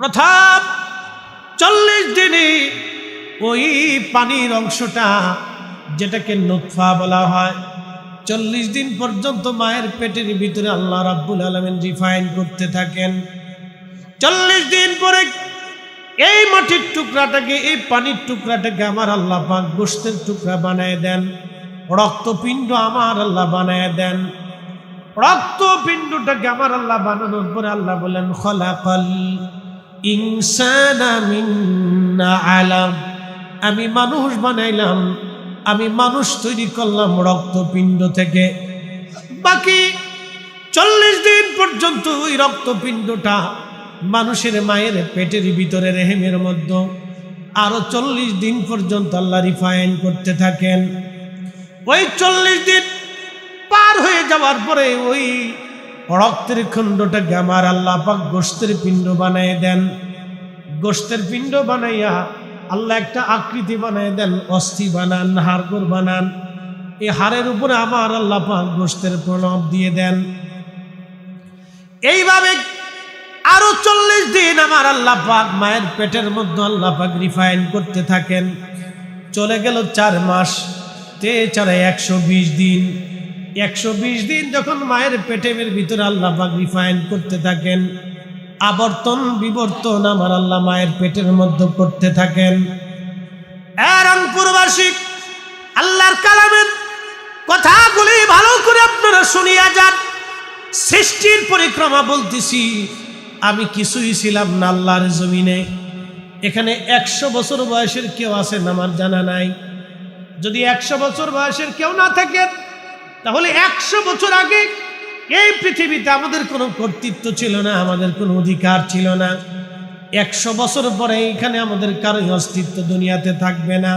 প্রথম 40 দিনে ওই পানির অংশটা যেটাকে নুতফা বলা হয়, 40 দিন পর্যন্ত মায়ের পেটের ভিতরে আল্লাহ রাব্বুল আলামিন রিফাইন করতে থাকেন। 40 দিন পরে এই মাটির টুকরাটাকে, এই পানির টুকরাটাকে আমার আল্লাহ পাক গোশতের টুকরা বানায় দেন, রক্তপিণ্ড আমার আল্লাহ বানায় দেন। রক্তপিণ্ডটাকে আমার আল্লাহ বানানোর পরে আল্লাহ বলেন খলাকাল ইনসানা মিন আলাক, আমি মানুষ বানাইলাম, আমি মানুষ তৈরি করলাম রক্তপিণ্ড থেকে। বাকি 40 দিন পর্যন্ত ওই রক্তপিণ্ডটা মানুষের মায়ের পেটের ভিতরে রেহেমের মধ্যে আরো 40 দিন পর্যন্ত আল্লাহ রিফাইন করতে থাকেন। ওই 40 দিন পার হয়ে যাওয়ার পরে ওই রক্তের খণ্ডটাকে আমার আল্লাহ পাক গোশতের পিণ্ড বানায় দেন। গোশতের পিণ্ড বানাইয়া আল্লাহ একটা আকৃতি বানায় দেন, অস্থি বানান, হাড়গোড় বানান। এই হাড়ের উপরে আমার আল্লাহ পাক গোশতের প্রণব দিয়ে দেন। এইভাবে আরো 40 দিন আমার আল্লাহ পাক মায়ের পেটের মধ্যে আল্লাহ পাক রিফাইন করতে থাকেন। চলে গেল 4 মাস, 120 দিন। 120 দিন যখন মায়ের পেটের ভিতরে আল্লাহ পাক রিফাইন করতে থাকেন, আবর্তন বিবর্তন আমার আল্লাহ মায়ের পেটের মধ্যে করতে থাকেন। রংপুরবাসী, আল্লাহর কালামের কথাগুলি ভালো করে আপনারা শুনিয়া যান। সৃষ্টির পরিক্রমা বলতেছি, আমি কিছুই ছিলাম না আল্লাহর জমিনে। এখানে 100 বছর বয়সের কেউ আছেন আমার জানা নাই। যদি 100 বছর বয়সের কেউ না থাকে, তাহলে 100 বছর আগে এই পৃথিবীতে আমাদের কোনো কর্তৃত্ব ছিল না, আমাদের কোনো অধিকার ছিল না। 100 বছর পরে এখানে আমাদের কারোই অস্তিত্ব দুনিয়াতে থাকবে না।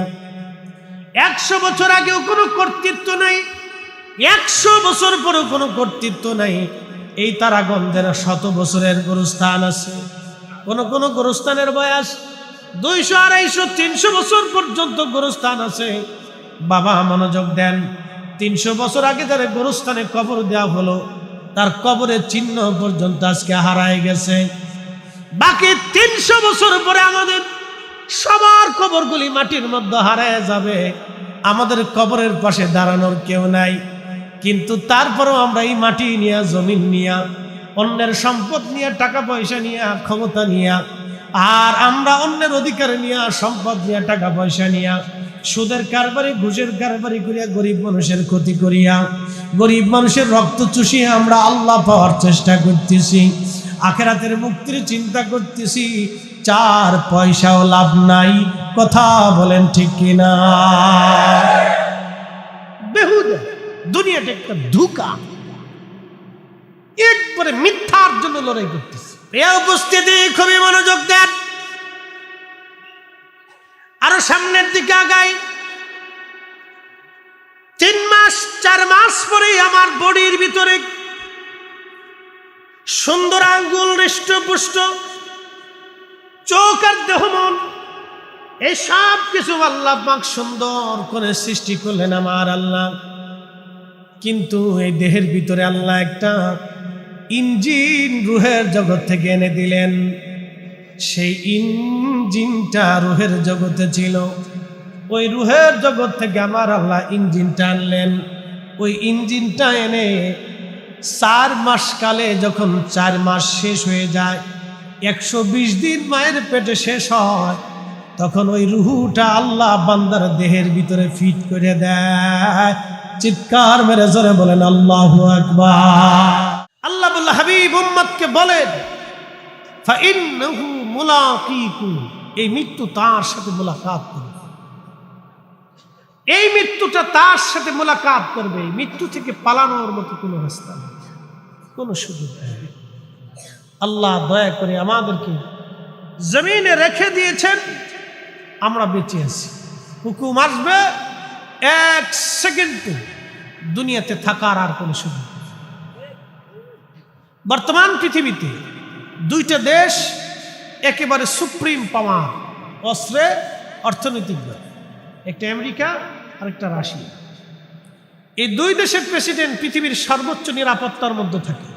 100 বছর আগেও কোনো কর্তৃত্ব নাই, 100 বছর পরেও কোনো কর্তৃত্ব নাই। এই তারাগঞ্জের 100 বছরের গোরস্থান আছে, কোন কোন গোরস্থানের বয়স 200, 250, 300 বছর পর্যন্ত গোরস্থান আছে। বাবা মনোযোগ দেন, 300 বছর আগে যারা গোরস্থানে কবর দেওয়া হলো, তার কবরের চিহ্ন পর্যন্ত আজকে হারায় গেছে। বাকি 300 বছর পরে আমাদের সবার কবরগুলি মাটির মধ্যে হারায় যাবে, আমাদের কবরের পাশে দাঁড়ানোর কেউ নাই। কিন্তু তারপরেও আমরা এই মাটি নিয়ে, জমিন নিয়ে, অন্যের সম্পদ নিয়ে, টাকা পয়সা নিয়ে, ক্ষমতা নিয়ে, আর আমরা অন্যের অধিকার নিয়ে, সম্পদ নিয়ে, টাকা পয়সা নিয়ে, সুদের কারবারি, ঘুষের কারবারি করিয়া, গরিব মানুষের ক্ষতি করিয়া, গরিব মানুষের রক্ত চুষিয়ে আমরা আল্লাহ পাওয়ার চেষ্টা করতেছি, আখিরাতের মুক্তির চিন্তা করতেছি। 4 পয়সাও লাভ নাই। কথা বলেন ঠিক কিনা? বেহুদা দুনিয়াটা একটা ধোঁকা, একবারে মিথ্যার জন্য লড়াই করতেছে। এই উপস্থিতি খুবই মনোযোগ দেন। আরো সামনের দিকে আগাই। 3 মাস 4 মাস পরে আমার বডির ভিতরে সুন্দর আঙ্গুল, হৃষ্টপুষ্ট চোখ আর দেহ, মন, এই সব কিছু আল্লাহ পাক সুন্দর করে সৃষ্টি করলেন আমার আল্লাহ। কিন্তু এই দেহের ভিতরে আল্লাহ একটা ইঞ্জিন রুহের জগৎ থেকে এনে দিলেন। সেই ইঞ্জিনটা রুহের জগতে ছিল। ওই রুহের জগৎ থেকে আমার আল্লাহ ইঞ্জিনটা আনলেন। ওই ইঞ্জিনটা এনে 4 মাস কালে, যখন 4 মাস শেষ হয়ে যায়, 120 দিন মায়ের পেটে শেষ হয়, তখন ওই রুহুটা আল্লাহ বান্দার দেহের ভিতরে ফিট করে দেয়। চিৎকার মেরে জোরে বলেন আল্লাহু আকবার। আল্লাহ বলল, হাবিব উম্মতকে বলেন, ফাইন্নাহু মুলাকিকুম, এই মৃত্যু তার সাথে মুলাকাত করবে। এই মৃত্যুটা তার সাথে মুলাকাত করবে। এই মৃত্যু থেকে পালানোর মতো কোনো রাস্তা নেই, কোনো সুযোগ নেই। আল্লাহ দয়া করে আমাদেরকে জমিনে রেখে দিয়েছেন, আমরা বেঁচে আছি। হুকুম আসবে 1 সেকেন্ডে দুনিয়াতে থাকার আর কোনো সুযোগ নেই। বর্তমান পৃথিবীতে 2টা দেশ একেবারে সুপ্রিম পাওয়ার অস্ত্রে, অর্থনৈতিকভাবে, একটা আমেরিকা আর একটা রাশিয়া। এই 2 দেশের প্রেসিডেন্ট পৃথিবীর সর্বোচ্চ নিরাপত্তার মধ্যে থাকে।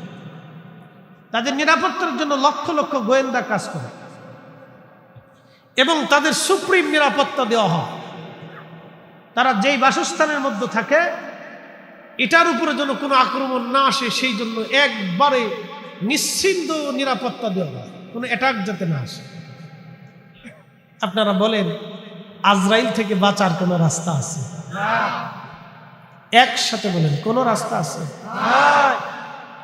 তাদের নিরাপত্তার জন্য লক্ষ লক্ষ গোয়েন্দা কাজ করে। এবং তাদের সুপ্রিম নিরাপত্তা দেওয়া হয়। তারা যেই বাসস্থানের মধ্যে থাকে এটার উপরে যেন কোনো আক্রমণ না আসে, সেই জন্য একবারে নিশ্চিন্ত নিরাপত্তা দেওয়া হয়, কোনো অ্যাটাক যাতে না আসে। আপনারা বলেন আজরাইল থেকে বাঁচার কোনো রাস্তা আছে? একসাথে বলেন, কোনো রাস্তা আছে?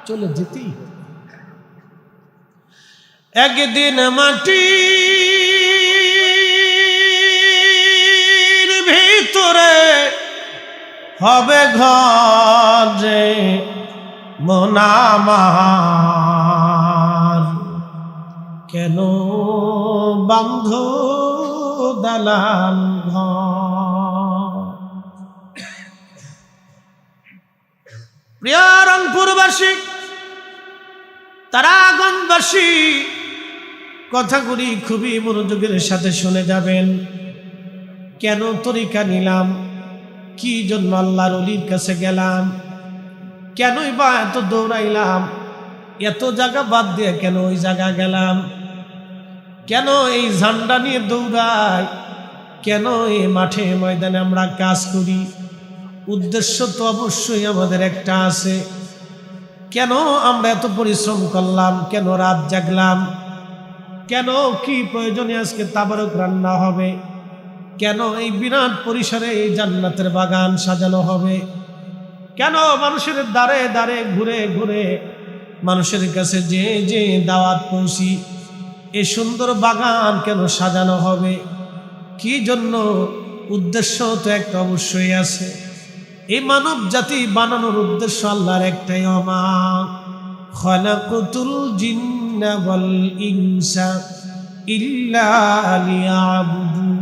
চলে যেতেই। একদিন মাটির ভিতরে হবে ঘর রে মন আমার, কেন বান্ধ দালান ঘর। প্রিয় রংপুরবাসী, তারাগঞ্জবাসী, কথাগুলি খুবই মনোযোগের সাথে শুনে যাবেন। কেন তরিকা নিলাম, কি জন্য আল্লাহর ওলির কাছে গেলাম, কেনই বা এত দৌড়াইলাম, এত জায়গা বাদ দিয়ে কেন ওই জায়গা গেলাম, কেন এই ঝান্ডা নিয়ে দৌড়াই, কেন এই মাঠে ময়দানে আমরা কাজ করি। উদ্দেশ্য তো অবশ্যই আমাদের একটা আছে। কেন আমরা এত পরিশ্রম করলাম, কেন রাত জাগলাম, কেন কি প্রয়োজনে আজকে তাবারক রান্না হবে, কেন এই বিরাট পরিসরে এই জান্নাতের বাগান সাজানো হবে, কেন মানুষের দ্বারে দ্বারে ঘুরে ঘুরে মানুষের কাছে যে যে দাওয়াত পৌঁছি, এই সুন্দর বাগান কেন সাজানো হবে, কি জন্য? উদ্দেশ্য তো একটা অবশ্যই আছে। এই মানব জাতি বানানোর উদ্দেশ্য আল্লাহর একটাই, ওমা খালাকাতুল জিন্না ওয়াল ইনসা ইল্লা লিয়াবুদুন।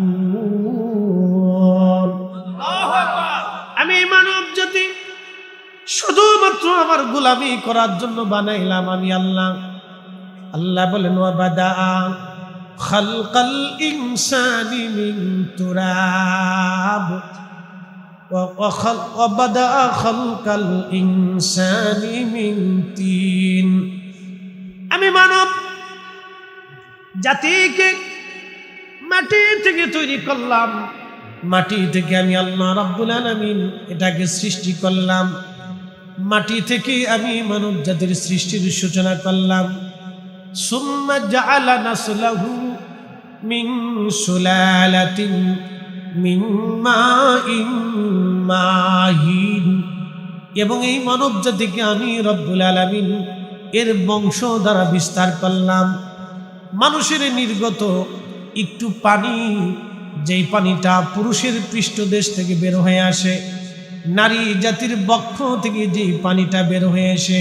আমি মানব জাতি শুধুমাত্র আমার গোলামি করার জন্য বানাইলাম আমি আল্লাহ। আল্লাহ বলেন ওয়া বাদাআ খালকাল ইনসানি মিন তুরাব ওয়া বাদাআ খালকাল ইনসানি মিন তিন। আমি মানব জাতিকে মাটি থেকে তৈরি করলাম, মাটি থেকে আমি আল্লাহ রাব্বুল আলামিন এটাকে সৃষ্টি করলাম, মাটি থেকে আমি মানব জাতির সৃষ্টির সূচনা করলাম। সুম্মা জাআলা নাসলাহু মিন সুলালাতিন মিন মাইন মাহিন। এবং এই মানব জাতিকে আমি রব্বুল আলামিন এর বংশ দ্বারা বিস্তার করলাম। মানুষের নির্গত একটু পানি, যেই পানিটা পুরুষের পৃষ্ঠদেশ থেকে বের হয়ে আসে, নারী জাতির বক্ষ থেকে যেই পানিটা বের হয়ে আসে,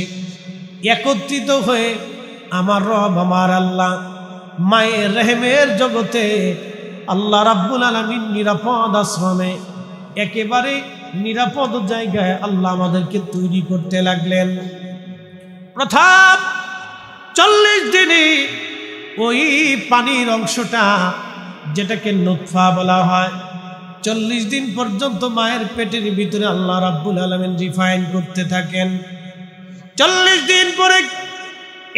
একত্রিত হয়ে আমার রব আমার আল্লাহ মায়ের রেহেমের জগতে আল্লাহ রাব্বুল আলামিন নিরাপদ আশ্রমে, একেবারে নিরাপদ জায়গায় আল্লাহ আমাদেরকে তৈরি করতে লাগলেন। প্রথম 40 দিনে ওই পানির অংশটা, যেটাকে নুতফা বলা হয়, 40 দিন পর্যন্ত মায়ের পেটের ভিতরে আল্লাহ রাব্বুল আলামিন রিফাইন করতে থাকেন। 40 দিন পরে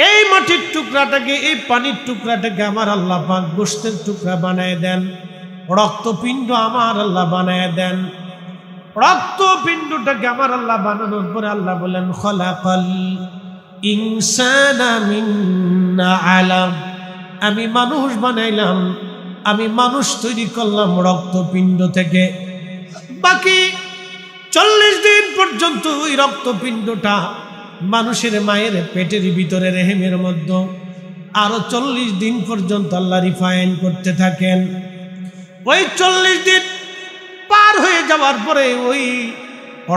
এই মাটির টুকরাটাকে, এই পানির টুকরাটাকে আমার আল্লাহ পাক গোশতের টুকরা বানায় দেন, রক্তপিণ্ড আমার আল্লাহ বানায় দেন। রক্তপিণ্ডটাকে আমার আল্লাহ বানানোর পরে আল্লাহ বলেন খলাকাল ইনসানা মিন আলাক। আমি মানুষ বানাইলাম, আমি মানুষ তৈরি করলাম রক্তপিণ্ড থেকে। বাকি 40 দিন পর্যন্ত ওই রক্তপিণ্ডটা মানুষের মায়ের পেটের ভিতরে রেহেমের মধ্যে আরো 40 দিন পর্যন্ত আল্লাহ রিফাইন করতে থাকেন। ওই 40 দিন পার হয়ে যাওয়ার পরে ওই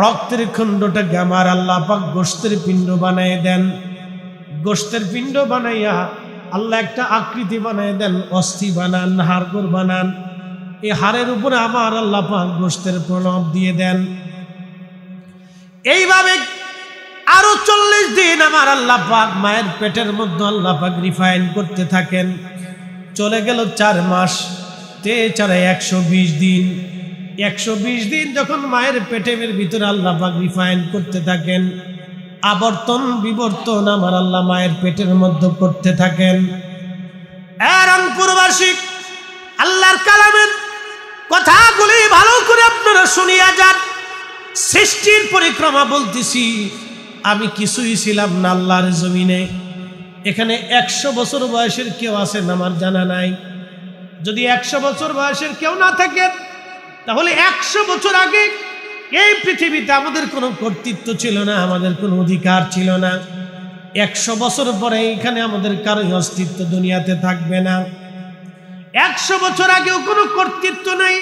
রক্তের খণ্ডটাকে আমার আল্লাহ পাক গোশতের পিণ্ড বানায় দেন। গোশতের পিণ্ড বানাইয়া আল্লাহ একটা আকৃতি বানায় দেন, অস্থি বানান, হাড়গোড় বানান। এই হাড়ের উপরে আমার আল্লাহ পাক গোশতের প্রণব দিয়ে দেন। এইভাবে আরো 40 দিন আমার আল্লাহ পাক মায়ের পেটের মধ্যে আল্লাহ পাক রিফাইন করতে থাকেন। চলে গেল 4 মাস, 120 দিন। 120 দিন যখন মায়ের পেটের ভিতরে আল্লাহ পাক রিফাইন করতে থাকেন, আবর্তন বিবর্তন আমার আল্লাহ মায়ের পেটের মধ্যে করতে থাকেন। রংপুরবাসী, আল্লাহ কথাগুলি ভালো করে আপনারা শুনিয়া যান। সৃষ্টির পরিক্রমা বলতেছি, আমি কিছুই ছিলাম না আল্লাহর জমিনে। এখানে 100 বছর বয়সের কেউ আছেন আমার জানা নাই। যদি 100 বছর বয়সের কেউ না থাকে, তাহলে 100 বছর আগে এই পৃথিবীতে আমাদের কোনো কর্তৃত্ব ছিল না, আমাদের কোনো অধিকার ছিল না। 100 বছর পরে এখানে আমাদের কারোই অস্তিত্ব দুনিয়াতে থাকবে না। 100 বছর আগেও কোনো কর্তৃত্ব নাই,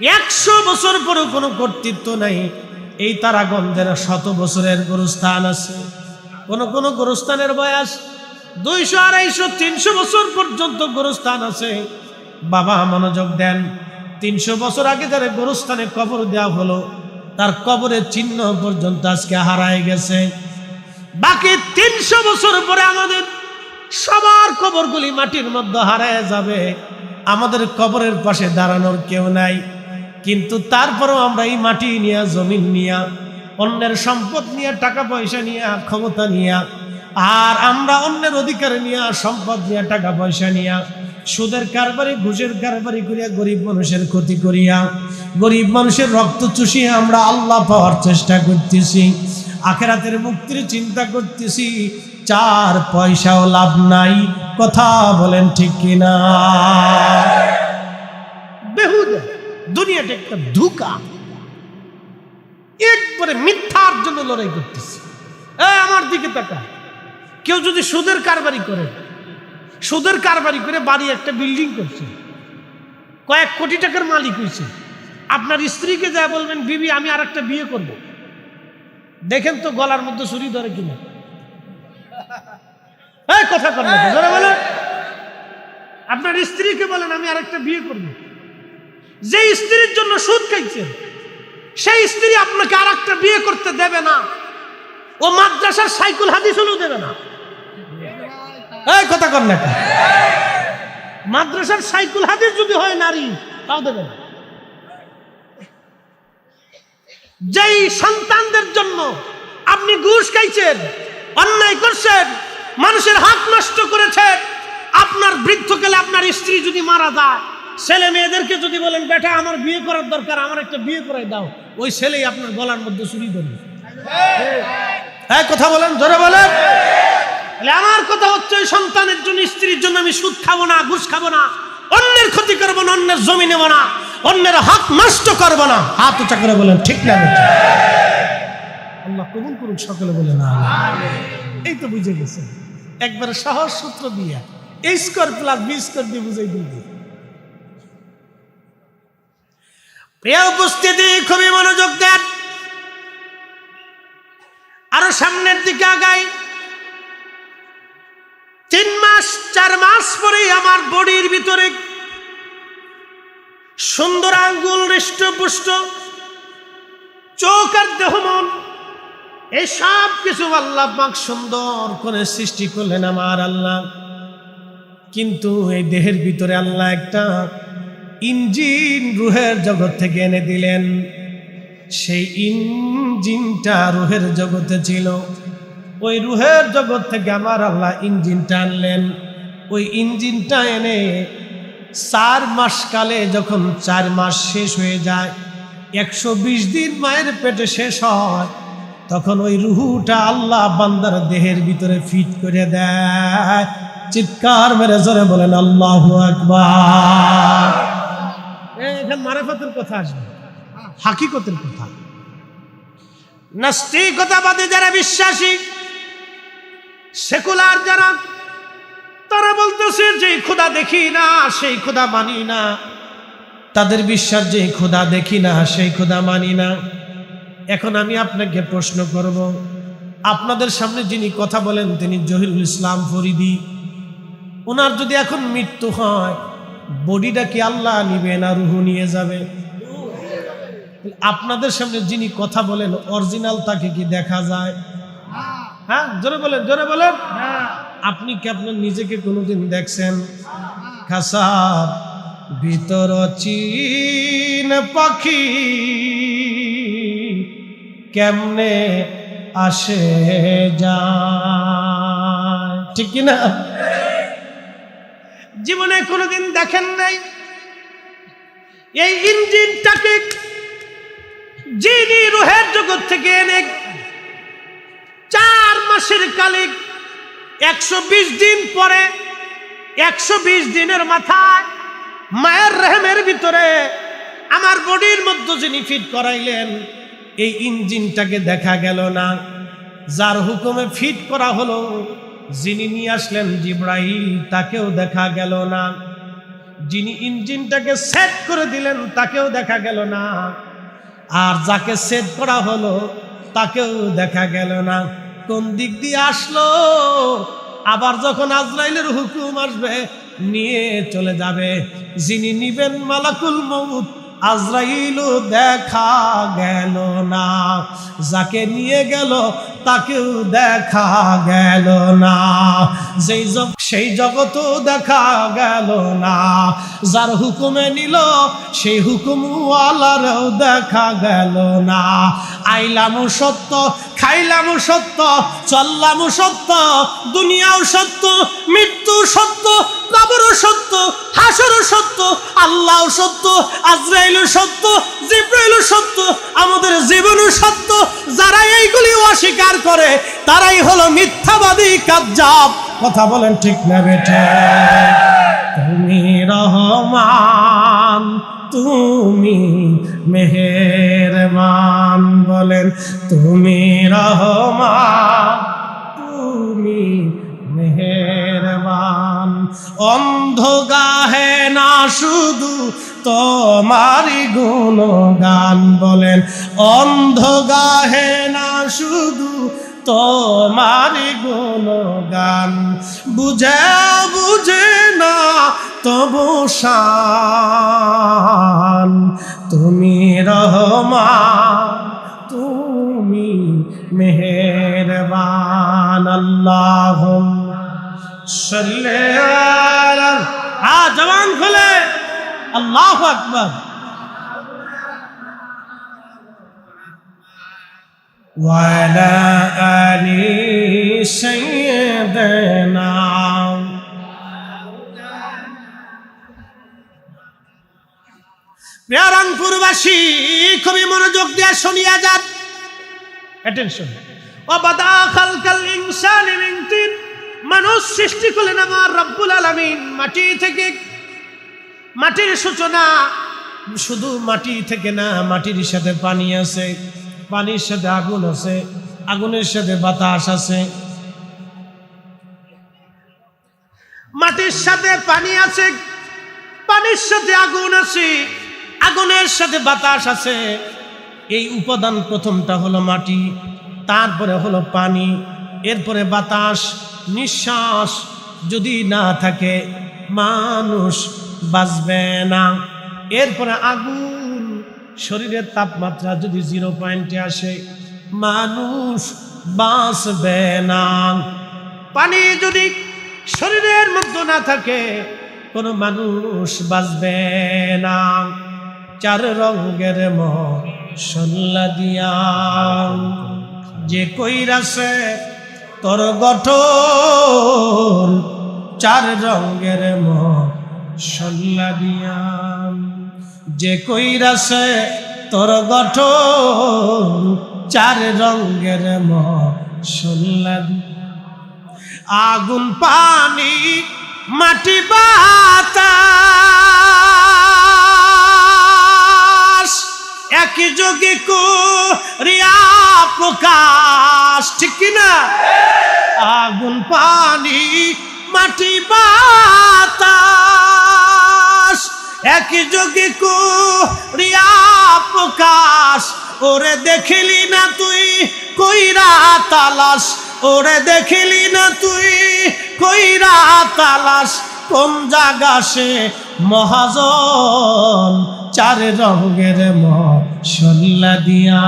100 বছর পরেও কোনো কর্তৃত্ব নাই। এই তারাগঞ্জের 100 বছরের গোরস্থান আছে, কোন গোরস্থানের বয়স 200, 250, 300 বছর পর্যন্ত গোরস্থান আছে। বাবা মনোযোগ দেন, 300 বছর আগে যারা গোরস্থানে কবর দেওয়া হলো, তার কবরের চিহ্ন পর্যন্ত আজকে হারায় গেছে। বাকি 300 বছর পরে আমাদের সবার কবরগুলি মাটির মধ্যে হারায় যাবে, আমাদের কবরের পাশে দাঁড়ানোর কেউ নাই। কিন্তু তারপরেও আমরা এই মাটি নিয়ে, জমিন নিয়ে, অন্যের সম্পদ নিয়ে, টাকা পয়সা নিয়ে, ক্ষমতা নিয়ে, আর আমরা অন্যের অধিকার নিয়ে, সম্পদ নিয়ে, টাকা পয়সা নিয়ে, সুদের কারবারি, ঘুষের কারবারি করিয়া, গরিব মানুষের ক্ষতি করিয়া, গরিব মানুষের রক্ত চুষিয়ে আমরা আল্লাহ পাওয়ার চেষ্টা করতেছি, আখিরাতের মুক্তির চিন্তা করতেছি। 4 পয়সাও লাভ নাই। কথা বলেন ঠিক কিনা? বেহুদা দুনিয়াটা একটা ধোঁকা, একবারে মিথ্যার জন্য লড়াই করতেছি। আমার দিকে তাকা, কেউ যদি সুদের কারবারি করে, সুদের কারবারি করে বাড়ি একটা বিল্ডিং করছে, কয়েক কোটি টাকার মালিক হয়েছে, আপনার স্ত্রীকে যা বলবেন, বিবি আমি আর একটা বিয়ে করব, দেখেন তো গলার মধ্যে ছুরি ধরে কিনা। কথা কর না, বলেন। আপনার স্ত্রীকে বলেন আমি আর একটা বিয়ে করব, যে স্ত্রীর জন্য সুদ খাইছেন, সেই স্ত্রী আপনাকে আর একটা বিয়ে করতে দেবে না। ও মাদ্রাসার সাইকুল হাদিস হলেও দেবে না। কথা কর না, মাদ্রাসার সাইকুল হাদিস যদি হয় নারী, তাও দেবে না। যেই সন্তানদের জন্য আপনি ঘুষ খাইছেন, অন্যায় করছেন, মানুষের হক নষ্ট করেছেন, আপনার বৃদ্ধকালে আপনার স্ত্রী যদি মারা যায়, ছেলে মেয়েদেরকে যদি বলেন বেটা আমার বিয়ে করার দরকার, আমার একটা বিয়ে করাই দাও, ওই ছেলেই আপনার গলার মধ্যে ছুরি ধরবে। কথা বলেন, জোরে বলেন। আমার কথা হচ্ছে, ওই সন্তানের জন্য, স্ত্রীর জন্য আমি সুদ খাবো না, ঘুষ খাবো না, অন্যের ক্ষতি করবো না, অন্যের জমি নেবো না, অন্যের হক নষ্ট করবো না। হাত উঁচা করে বলেন ঠিক না? আল্লাহ কবুল করুন, সকলে বলে না। এই তো বুঝে গেছে, একবারে সহজ সূত্র দিয়ে A² + B² দিয়ে বুঝাই দিল। প্রিয় উপস্থিতি, খুবই মনোযোগ দেন, আরো সামনের দিকে আগাই। 3 মাস 4 মাস পরে আমার বডির ভিতরে সুন্দর আঙ্গুল, হৃষ্টপুষ্ট চোখ আর দেহ, মন, এই সব কিছু আল্লাহ পাক সুন্দর করে সৃষ্টি করলেন আমার আল্লাহ। কিন্তু এই দেহের ভিতরে আল্লাহ একটা ইঞ্জিন রুহের জগৎ থেকে এনে দিলেন। সেই ইঞ্জিনটা রুহের জগতে ছিল, ওই রুহের জগৎ থেকে আমার আল্লাহ ইঞ্জিনটা আনলেন। ওই ইঞ্জিনটা এনে 4 মাস কালে, যখন 4 মাস শেষ হয়ে যায়, 120 দিন মায়ের পেটে শেষ হয়, তখন ওই রুহুটা আল্লাহ বান্দার দেহের ভিতরে ফিট করে দেয়। চিৎকার মেরে জোরে বলেন আল্লাহু আকবার। এখানে মারিফতের কথা আসবে, হাকিকতের কথা। নাস্তিকতাবাদী যারা বিশ্বাসী, সেকুলার যারা, তারা বলতেছে যে খোদা দেখি না, সেই খোদা মানি না। তাদের বিশ্বাস যে খোদা দেখি না, সেই খোদা মানি না। এখন আমি আপনাকে প্রশ্ন করব, আপনাদের সামনে যিনি কথা বলেন তিনি জহিরুল ইসলাম ফরিদি। ওনার যদি এখন মৃত্যু হয়, বডিটা কি আল্লাহ নিবে না রুহু নিয়ে যাবে? আপনাদের সামনে যিনি কথা বলেন অরিজিনাল, তাকে কি দেখা যায়? হ্যাঁ, জোরে বলেন, জোরে বলেন। আপনি কি আপনার নিজেকে কোনোদিন দেখছেন? খাসার ভিতর চীন পাখি কেমনে আসে যায়, ঠিক কিনা? জীবনে কোনোদিন দেখেন নাই? এই ইঞ্জিনটাকে যিনি রুহের জগৎ থেকে এনে 4 মাসের কালে 120 দিন পরে 120 দিনের মাথায় মায়ের রহমের ভিতরে আমার বডির মধ্যে যিনি ফিট করাইলেন, এই ইঞ্জিনটাকে দেখা গেল না। যার হুকুমে ফিট করা হলো, যিনি নিয়ে আসলেন জিব্রাইল, তাকেও দেখা গেল না। যিনি ইঞ্জিনটাকে সেট করে দিলেন, তাকেও দেখা গেল না। আর যাকে সেট করা হলো, তাকেও দেখা গেল না। কোন দিক দিয়ে আসলো? আবার যখন আজরাইলের হুকুম আসবে, নিয়ে চলে যাবে। যিনি নিবেন মালাকুল মউত, আজরাইলও দেখা গেল না। যাকে নিয়ে গেল, তাকেও দেখা গেল না। সেই জগতও দেখা গেল না। যার হুকুমে নিল, সেই হুকুমওয়ালারও দেখা গেল না। আইলামও সত্য, খাইলামও সত্য, চললামও সত্য, দুনিয়াও সত্য, মৃত্যু সত্য, কবরও সত্য, হাসরও সত্য, আল্লাহও সত্য, আজরাইলও সত্য, জিবরাইলও সত্য, আমাদের জীবনও সত্য। যারা এইগুলি অস্বীকার করে, তারাই হলো মিথ্যাবাদী, কাজ্জাব। কথা বলেন ঠিক না বেটা? তুমি রহমান, তুমি মেহেরবান। বলেন তুমি রহমান, তুমি মেহেরবান। অন্ধ গাহে না শুধু তোমারি গুণগান। বলেন অন্ধ গাহে না শুধু তোমারি গুণগান। বুঝে বুঝে না তবু শান। তুমি রহমান, তুমি মেহেরবান। আল্লাহুম্মা সাল্লি আলা। জবান খুলে আল্লাহু আকবার। ওয়া আলা আলি সাইয়্যিদিনা। রংপুরবাসী খুবই মনোযোগ দিয়ে শুনিয়া যান। অ্যাটেনশন। ওয়াবাদা খালকাল ইনসানি মিন তিন। মানুষ সৃষ্টি করলেন আমার রব্বুল আলামিন মাটি থেকে। মাটির সূচনা শুধু মাটি থেকে না, মাটির সাথে পানি আছে, পানির সাথে আগুন আছে, আগুনের সাথে বাতাস আছে। মাটির সাথে পানি আছে, পানির সাথে আগুন আছে, আগুনের সাথে বাতাস আছে। এই উপাদান প্রথমটা হলো মাটি, তারপরে হলো পানি, এরপরে বাতাস। নিঃশ্বাস যদি না থাকে, মানুষ বাঁচবে না। এরপরে আগুন, শরীরের তাপমাত্রা যদি 0 পয়েন্টে আসে, মানুষ বাঁচবে না। পানি যদি শরীরের মধ্যে না থাকে, কোনো মানুষ বাঁচবে না। 4 রঙের মশলা দিয়া যে কইরাছে তোর গঠন, 4 রঙের মশলা দিয়া যে কইরাছে তোর গঠন, 4 রঙের মশলা। আগুন, পানি, মাটি, বাতাস একই যোগে করিয়া প্রকাশ। ঠিক কিনা? আগুন, পানি, মাটি, বাতাস একই যোগে করিয়া প্রকাশ। ওরে দেখিলি না তুই কইরা তালাশ, ওরে দেখিলি না তুই কইরা তালাশ। কোন জায়গা সে মহাজন, 4 রঙের মশলা দিয়া,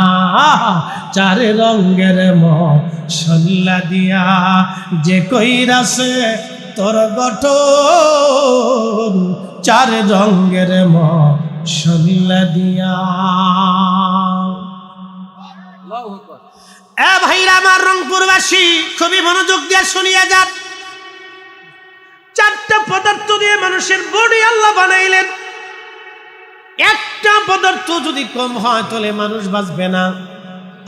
4 রঙের মশলা দিয়া যে কইরাছে তোর গঠন, 4 রঙের মশলা দিয়া। এ ভাইরা আমার রংপুরবাসী, খুবই মনোযোগ দিয়ে শুনিয়া যান। 4টা পদার্থ দিয়ে মানুষের বডি আল্লাহ বানাইলেন। একটা পদার্থ যদি কম হয় তাহলে মানুষ বাঁচবে না।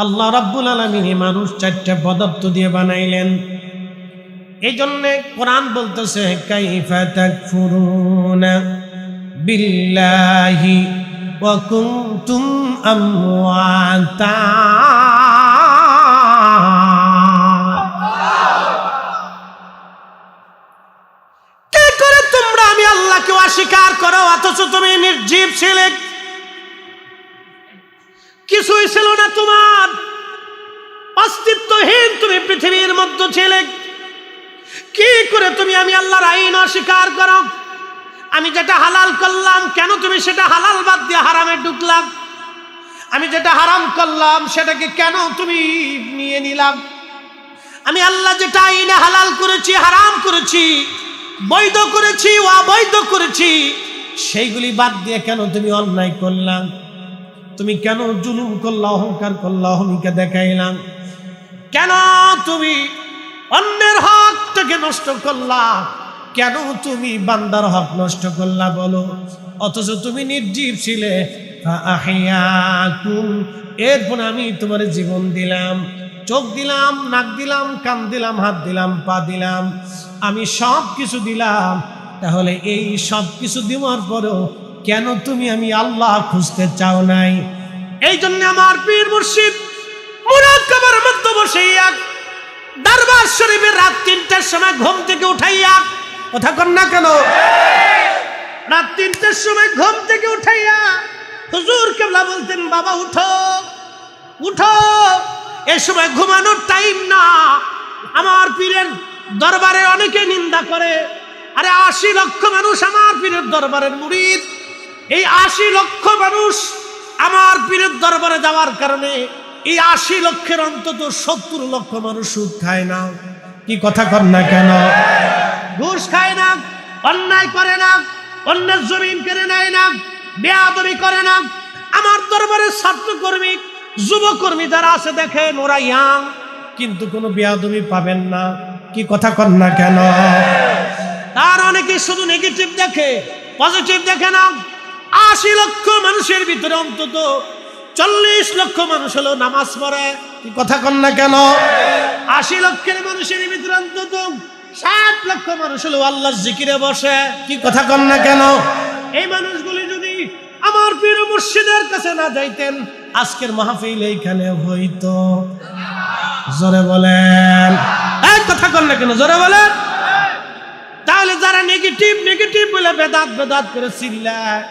আল্লাহ রাব্বুল আলামিন মানুষ 4টা পদার্থ দিয়ে বানাইলেন। এই জন্য কোরআন বলতেছে কাইফা তাকফুরুনা বিল্লাহি ওয়া কুনতুম আমওয়াতা। কি করে তোমরা আমি আল্লাহকে অস্বীকার করো অথচ তুমি নির্জীব ছিলে, কিছুই ছিল না তোমার, অস্তিত্বহীন তুমি পৃথিবীর মধ্যে ছিলে। কি করে তুমি আমি আল্লাহর আইন অস্বীকার করো? আমি যেটা হালাল করলাম কেন তুমি সেটা হালাল বাদ দিয়ে হারামে ঢুকলাম? আমি যেটা হারাম করলাম সেটাকে কেন তুমি নিয়ে নিলাম? আমি আল্লাহ যেটা আইনে হালাল করেছি, হারাম করেছি, বৈধ করেছি, অবৈধ করেছি, সেইগুলি বাদ দিয়ে কেন তুমি অন্যায় করলাম? তুমি কেন জুলুম করলা, অহংকার করলা, অহমিকা দেখাইলাম? কেন তুমি অন্যের হক থেকে নষ্ট করলা? কেন তুমি বান্দার হক নষ্ট করলা বলো? অথচ তুমি নির্জীব ছিলে। এরপর আমি তোমার জীবন দিলাম, চোখ দিলাম, নাক দিলাম, কান দিলাম, হাত দিলাম, পা দিলাম, আমি সব কিছু দিলাম। তাহলে এই সব কিছু দেওয়ার পরেও কেন তুমি আমি আল্লাহ খুঁজতে চাও নাই? এই জন্য আমার পীর মুর্শিদ মুরাক্কাবার মধ্যে বসেইয়া দরবার শরীফের রাত 3টার সময় ঘুম থেকে উঠাইয়া, কথা কন না কেন, রাত 3টার সময় ঘুম থেকে উঠাইয়া হুজুর কেবলা বলতেন বাবা উঠো উঠো, এই সময় ঘুমানোর টাইম না। আমার পীরের দরবারে অনেকে নিন্দা করে, আরে 80 লক্ষ মানুষ আমার পীরের দরবারের মুরিদ। এই 80 লক্ষ মানুষ আমার পীরের দরবারে যাওয়ার কারণে এই 80 লক্ষের অন্তত 70 লক্ষ মানুষ সুদ খায় না। কি কথা কর না কেন? ঘুষ খায় না, অন্যায় করে না, অন্যের জমিন কেড়ে নেয় না, বেয়াদবি করে না। আমার দরবারের ছাত্রকর্মী, যুবকর্মী যারা আছে দেখেন ওরা ইয়াং, কিন্তু কোনো বেয়াদবি পাবেন না। কি কথা কর না কেন? তার অনেকে শুধু নেগেটিভ দেখে, পজিটিভ দেখে না। 80 লক্ষ মানুষের ভিতরে অন্তত 40 লক্ষ মানুষ হলো নামাজ পড়ে। কি কথা কন না কেন? 80 লক্ষের মানুষের ভিতরে অন্তত 60 লক্ষ মানুষ হলো আল্লাহর জিকিরে বসে। কি কথা কন না কেন? এই মানুষগুলি যদি আমার পীর মুর্শিদের কাছে না যাইতেন আজকের মাহফিল এইখানে হইতো। জোরে বলেন, এই কথা কন না কেন? জোরে বলেন। তাহলে যারা নেগেটিভ নেগেটিভ বলে বেদাত বেদাত করে চিল্লায়,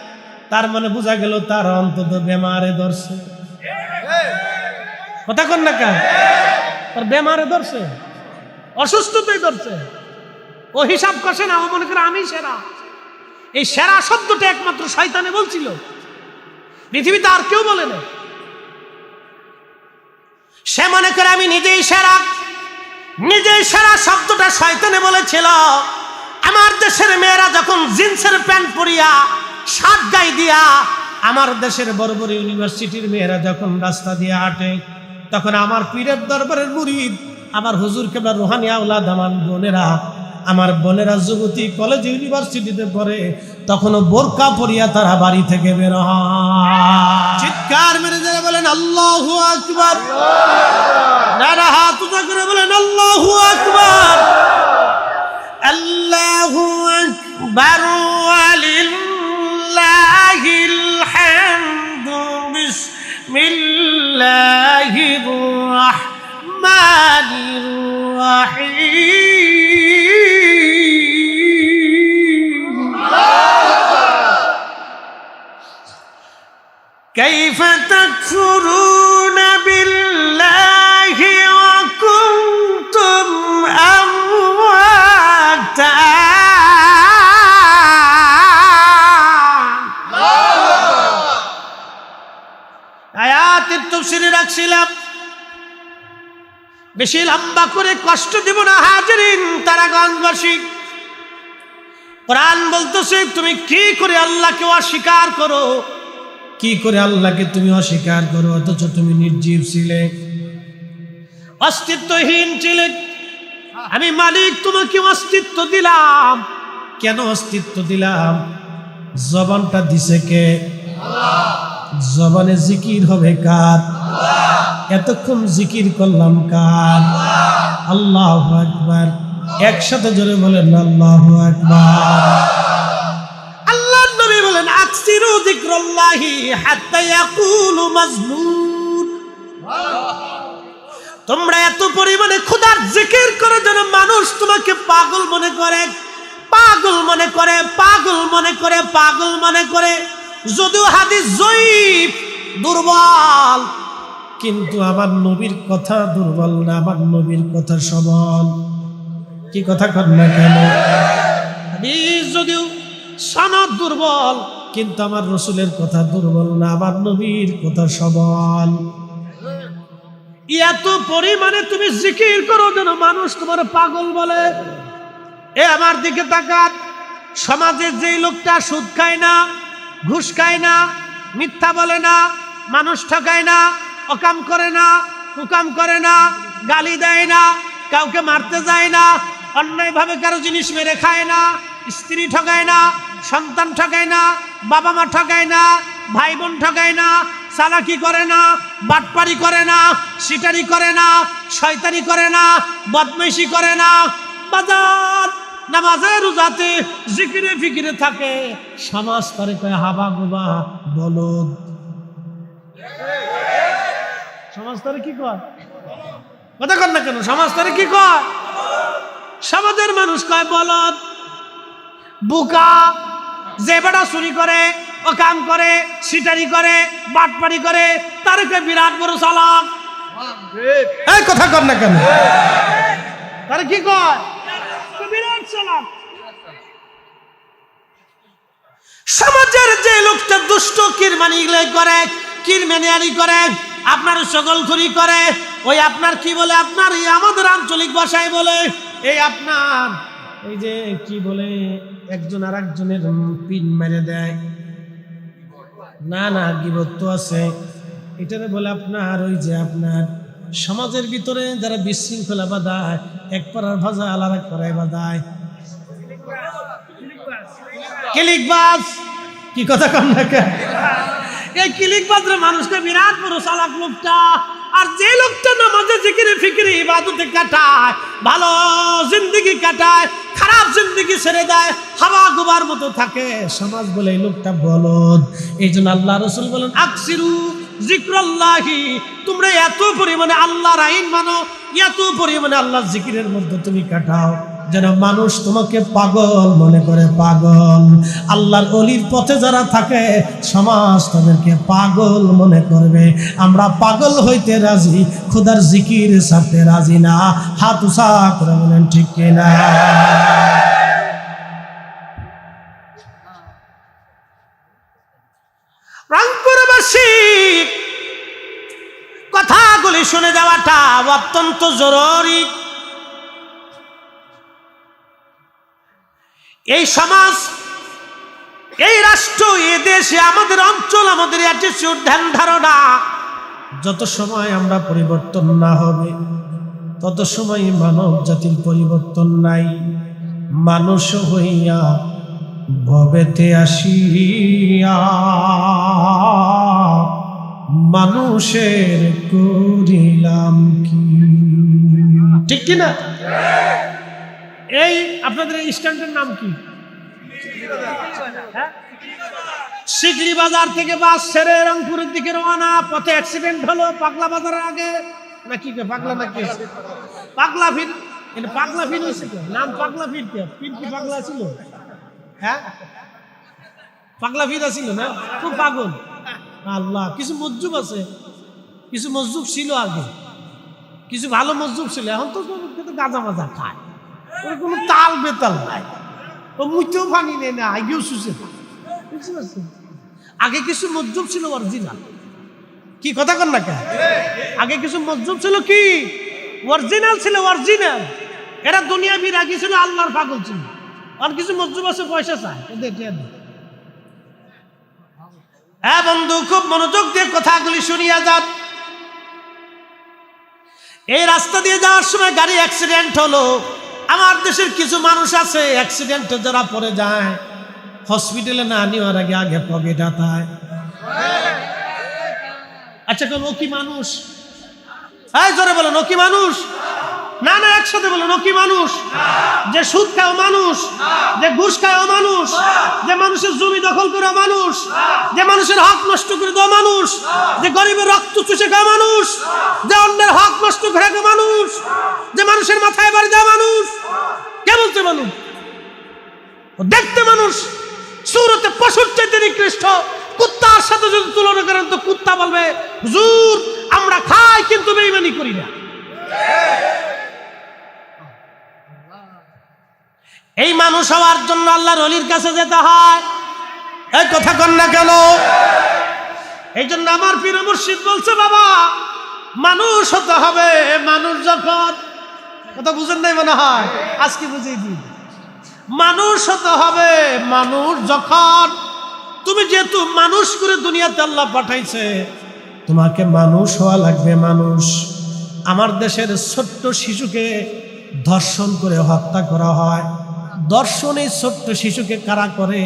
তার মানে বোঝা গেল তার অন্তত বেমারে ধরছে। কথা কন না কেন? তার বেমারে ধরছে, অসুস্থতাই ধরছে। ও হিসাব করছে না, ও মনে করে আমি সেরা। এই সেরা শব্দটা একমাত্র শয়তানে বলছিল, পৃথিবীতে আর কেউ বলে না। সে মনে করে আমি নিজেই সেরা। নিজেই সেরা শব্দটা শয়তানে বলেছিল। আমার দেশের মেয়েরা যখন জিন্সের প্যান্ট পরিয়া, শার্ট গায়ে দিয়া, আমার দেশের বড় বড় ইউনিভার্সিটির মেয়েরা যখন রাস্তা দিয়ে হাঁটে, তখন আমার পীরের দরবারের মুরিদ, আমার হুজুর কেবলা রুহানি আওলাদ, আমার বোনেরা, আমার বোনেরা যুবতী কলেজ ইউনিভার্সিটিতে পড়ে, তখনও বোরকা পরিয়া তারা বাড়ি থেকে বের হয়। চিৎকার মেরে যারা বলেন আল্লাহু আকবার, যারা হাত উঁচা করে বলেন আল্লাহু আকবার। আল্লাহু আকবার ওয়ালিল্লাহিল হামদু। বিসমিল্লাহির রাহমানির রাহিম। কাইফা তাকফুরুনা বিল্লাহি ওয়া কুনতুম আমওয়াতা। আয়াতের তাফসীরে রাখছিলাম, বেশি লম্বা করে কষ্ট দিব না হাজিরিন তারাগঞ্জবাসী। কোরআন বলতেছে তুমি কি করে আল্লাহকে অস্বীকার করো, কি করে আল্লাহকে তুমি অস্বীকার করো অথচ তুমি নির্জীব ছিলে, অস্তিত্বহীন ছিলে। আমি মালিক তোমাকে অস্তিত্ব দিলাম। কেন অস্তিত্ব দিলাম? জবানটা দিছে কে? জবানে জিকির হবে কার? এতক্ষণ জিকির করলাম কার? আল্লাহু আকবার। একসাথে জোরে বলেন আল্লাহু আকবার। আল্লাহর নবী বলেন আকসিরু যিকরাল্লাহি হাত্তা ইয়াকুলু মাজনুন। তোমরা এত পরিমাণে খোদার জিকির করো যেন মানুষ তোমাকে পাগল মনে করে, পাগল মনে করে, পাগল মনে করে, পাগল মনে করে। যদিও হাদিস জয়ীফ, দুর্বল, কিন্তু আমার নবীর কথা দুর্বল না, আমার নবীর কথা সবল। কি কথা কর না কেন? হাদিস যদিও সনদ দুর্বল, কিন্তু আমার রসুলের কথা দুর্বল না, আমার নবীর কথা সবল। এত পরিমাণে তুমি জিকির করো যেন মানুষ তোমার পাগল বলে। এ আমার দিকে তাকান। সমাজের যেই লোকটা সুদ খায় না, ঘুষ খায় না, মিথ্যা বলে না, মানুষ ঠকায় না, অকাম করে না, কুকাম করে না, গালি দেয় না, কাউকে মারতে যায় না, অন্যায়ভাবে কারো জিনিস মেরে খায় না, স্ত্রী ঠকায় না, সন্তান ঠকায় না, বাবা মা ঠকায় না, ভাই বোন ঠকায় না, চালাকি করে না, বাটপারি করে না, সিটারি করে না, শয়তানি করে না, বদমাইশি করে না, বাজার নামাজে রোজাতে জিকিরে ফিকিরে থাকে, সমাজ তারে কয় হাবা গোবা বলদ। সমাজ তারে কি কয়? কথা কর না কেন? সমাজ তারে কি কয়? সমাজের মানুষ কয় বলদ, বুকা। যে বেটা চুরি করে, ও কাম করে, সিটারি করে, বাটপারি করে, তারে কয় বিরাট বড় চালাক। এই কথা কর না কেন? তারে কি কয়? বিরাট চালাক। সমাজের যে লোকটা দুষ্ট কিরমানি করে, কিরমানিয়ারি করে, আপনার সকলখুরি করে, ওই আপনার কি বলে, আপনার এই আমাদের আঞ্চলিক ভাষায় বলে, এই আপনার এই যে কি বলে, একজন আর একজনের পিন মেরে দেয় না, না গীবত তো আছে, এটারে বলে আপনার ওই যে আপনার সমাজের ভিতরে যারা বিশৃঙ্খলা বাঁধায়, এক পাড়ার ভাজা আলাদা করায় বাঁধায়, কিলিকবাজ। কি কথা কন না কেন? এই কিলিকবাজরা মানুষকে বিরাট বড় চালাক লোকটা। আর যে লোকটা নামাজে জিকিরে ফিকিরে ইবাদতে কাটায়, ভালো জিন্দেগি কাটায়, খারাপ জিন্দেগি ছেড়ে দেয়, হাওয়া গোবার মতো থাকে, সমাজ বলে এই লোকটা বলদ। এই জন্য আল্লাহ রসুল বলেন আকসিরু যিকরাল্লাহি, তোমরা এত পরিমাণে আল্লাহর আইন মানো, এত পরিমাণে আল্লাহর জিকিরের মধ্যে তুমি কাটাও যেন মানুষ তোমাকে পাগল মনে করে, পাগল। আল্লাহর ওলির পথে যারা থাকে সমাজ তাদেরকে পাগল মনে করবে। আমরা পাগল হইতে রাজি, খোদার জিকির ছাড়তে রাজি না। হাত উঁচা করে বলেন ঠিক কিনা? রংপুরবাসী, কথাগুলি শুনে যাওয়াটা অত্যন্ত জরুরি। এই সমাজ, এই রাষ্ট্র, এই দেশে, আমাদের অঞ্চল, আমাদের অ্যাটিটিউড, ধ্যান ধারণা, যত সময় আমরা পরিবর্তন না হবে তত সময় মানব জাতির পরিবর্তন নাই। মানুষ হইয়া ভবেতে আসিয়া মানুষের করিলাম কি? ঠিক কিনা? এই আপনাদের এই স্ট্যান্ডের নাম কি? শিকলি বাজার থেকে বাস ছেড়ে রংপুরের দিকে রওনা, পথে অ্যাক্সিডেন্ট হলো পাগলা বাজারের আগে। নাকি পাগলা নাকি পাগলা ফির, পাগলা ফির হয়েছে নাম, পাগলা ফির ফির কি পাগলা ছিল? হ্যাঁ, পাগলা ফির ছিল না, খুব পাগল। আল্লাহ, কিছু মজজুব আছে, কিছু মজজুব ছিল আগে, কিছু ভালো মজজুব ছিল, এখন তো গাঁজা মাজা খায়, ওর কোনো তাল বেতাল নাই, ও মুচেও পানি নেই না, আগেও শুষে। বুঝতে পারছেন? আগে কিছু মজজুব ছিল অরিজিনাল। কি কথা কন না কেন? আগে কিছু মজজুব ছিল, কি অরিজিনাল ছিল, অরিজিনাল। এরা দুনিয়া বিরাগী ছিল, আল্লাহর পাগল ছিল। আর কিছু মজজুব আছে পয়সা চায়। হ্যাঁ বন্ধু, খুব মনোযোগ দিয়ে কথাগুলি শুনিয়া যান। এই রাস্তা দিয়ে যাওয়ার সময় গাড়ি অ্যাক্সিডেন্ট হলো। আমার দেশের কিছু মানুষ আছে অ্যাক্সিডেন্টে যারা পড়ে যায়, হসপিটালে না নেওয়ার আগে আগে পকেট হাতায়। আচ্ছা কোন ও কি মানুষ? এই জোরে বলেন, ও কি মানুষ? না না, একসাথে বলেন, ও কি মানুষ? যে সুদ খায় মানুষ, যে ঘুষ খায় মানুষ, যে মানুষের জমি দখল করে মানুষ, যে মানুষের হক নষ্ট করে দেওয়া মানুষ, যে গরিবের রক্ত চুষে খায় মানুষ, যে অন্যের হক নষ্ট করে খায় মানুষ, যে মানুষের মাথায় বাড়ি দেওয়া মানুষ। কে বলছে মানুষ? দেখতে মানুষ, সুরতে পশুর চাইতে নিকৃষ্ট। কুত্তার সাথে যদি তুলনা করেন তো কুত্তা বলবে হুজুর আমরা খাই কিন্তু বেঈমানি করি না। এই মানুষ হওয়ার জন্য আল্লাহর ওলির কাছে যেতে হয়। এই কথা কন না কেন? এই জন্য আমার পীর মুর্শিদ বলছে বাবা মানুষ হতে হবে। মানুষ যখন, কথা বুঝেন নাই মনে হয়, আজকে বুঝিয়ে দিই। মানুষ হতে হবে মানুষ যখন, তুমি যেহেতু মানুষ করে দুনিয়াতে আল্লাহ পাঠাইছে, তোমাকে মানুষ হওয়া লাগবে। মানুষ, আমার দেশের ছোট্ট শিশুকে ধর্ষণ করে হত্যা করা হয়। দর্শন এই ছোট্ট শিশুকে কারা করে?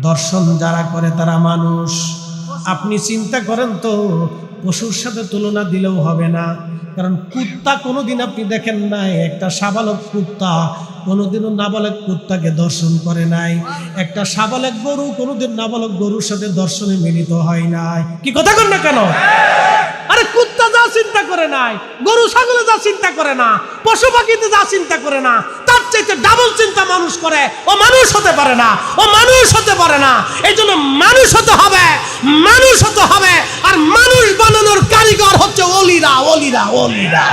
দর্শন যারা করে তারা মানুষ। আপনি চিন্তা করেন তো, পশুর সাথে তুলনা দিলেও হবে না। কারণ কুত্তা কোনোদিন আপনি দেখেন নাই, একটা সাবালক কুত্তা কোনোদিনও নাবালক কুত্তাকে দর্শন করে নাই। একটা সাবালক গরু কোনোদিন নাবালক গরুর সাথে দর্শনে মিলিত হয় নাই। কি কথা কন না কেন? আরে কুত্তা যা চিন্তা করে নাই, গরু ছাগলে যা চিন্তা করে না, পশু পাখিতে যা চিন্তা করে না, তার চাইতে ডাবল চিন্তা মানুষ করে। ও মানুষ হতে পারে না, ও মানুষ হতে পারে না। এই জন্য মানুষ হতে হবে, মানুষ হতে হবে। আর মানুষ বানানোর কারিগর হচ্ছে ওলিরা, ওলিরা, ওলিরা।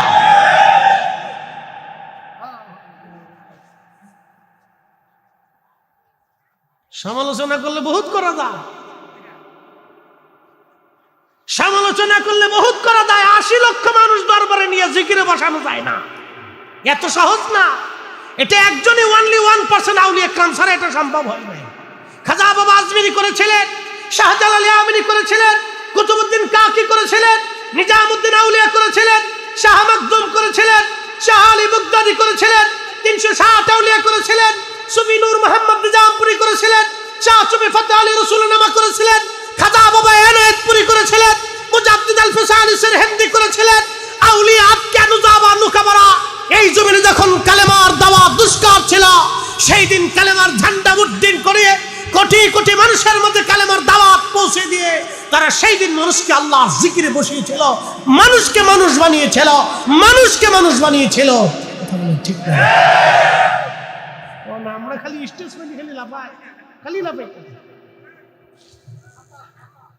সমালোচনা করলে বহুত করা যায়, সমালোচনা করলে বহুত করা যায়। 80 লক্ষ মানুষ দরবারে নিয়ে জিকিরে বসানো যায় না, এত সহজ না। এটা একজনই অনলি 1% আউলিয়া একরাম ছাড়া এটা সম্ভব হয় না। খাজা বাবা আজমিরি করেছিলেন, শাহজালাল আমিনী করেছিলেন, কুতুবউদ্দিন কাকি করেছিলেন, নিজামউদ্দিন আউলিয়া করেছিলেন, শাহ মাকদুম করেছিলেন, শাহ আলী বাগদাদি করেছিলেন, 360 আউলিয়া করেছিলেন, সুফি নূর মোহাম্মদ নিজামপুরি করেছিলেন, শাহ সুফি ফতেহ আলী রাসূলুল্লাহ করেছিলেন, খাজা বাবা এনায়েতপুরি করেছিলেন, মুজাদ্দিদ আল ফিসানি সিরহিন্দি করেছিলেন। আউলিয়া আতকা নুজাবা নুকাবারা এই জমিনে যখন কালেমার দাওয়াত দুষ্কার ছিল, সেই দিন কালেমার ঝান্ডা উড্ডীন করে কোটি কোটি মানুষের মধ্যে কালেমার দাওয়াত পৌঁছে দিয়ে তারা সেই দিন মানুষকে আল্লাহ জিকিরে বসিয়েছিল, মানুষকে মানুষ বানিয়েছিল, মানুষকে মানুষ বানিয়েছিল। কথা বলেন ঠিক না? আমরা খালি স্টেটমেন্ট খালি লাফাই, খালি লাফাই,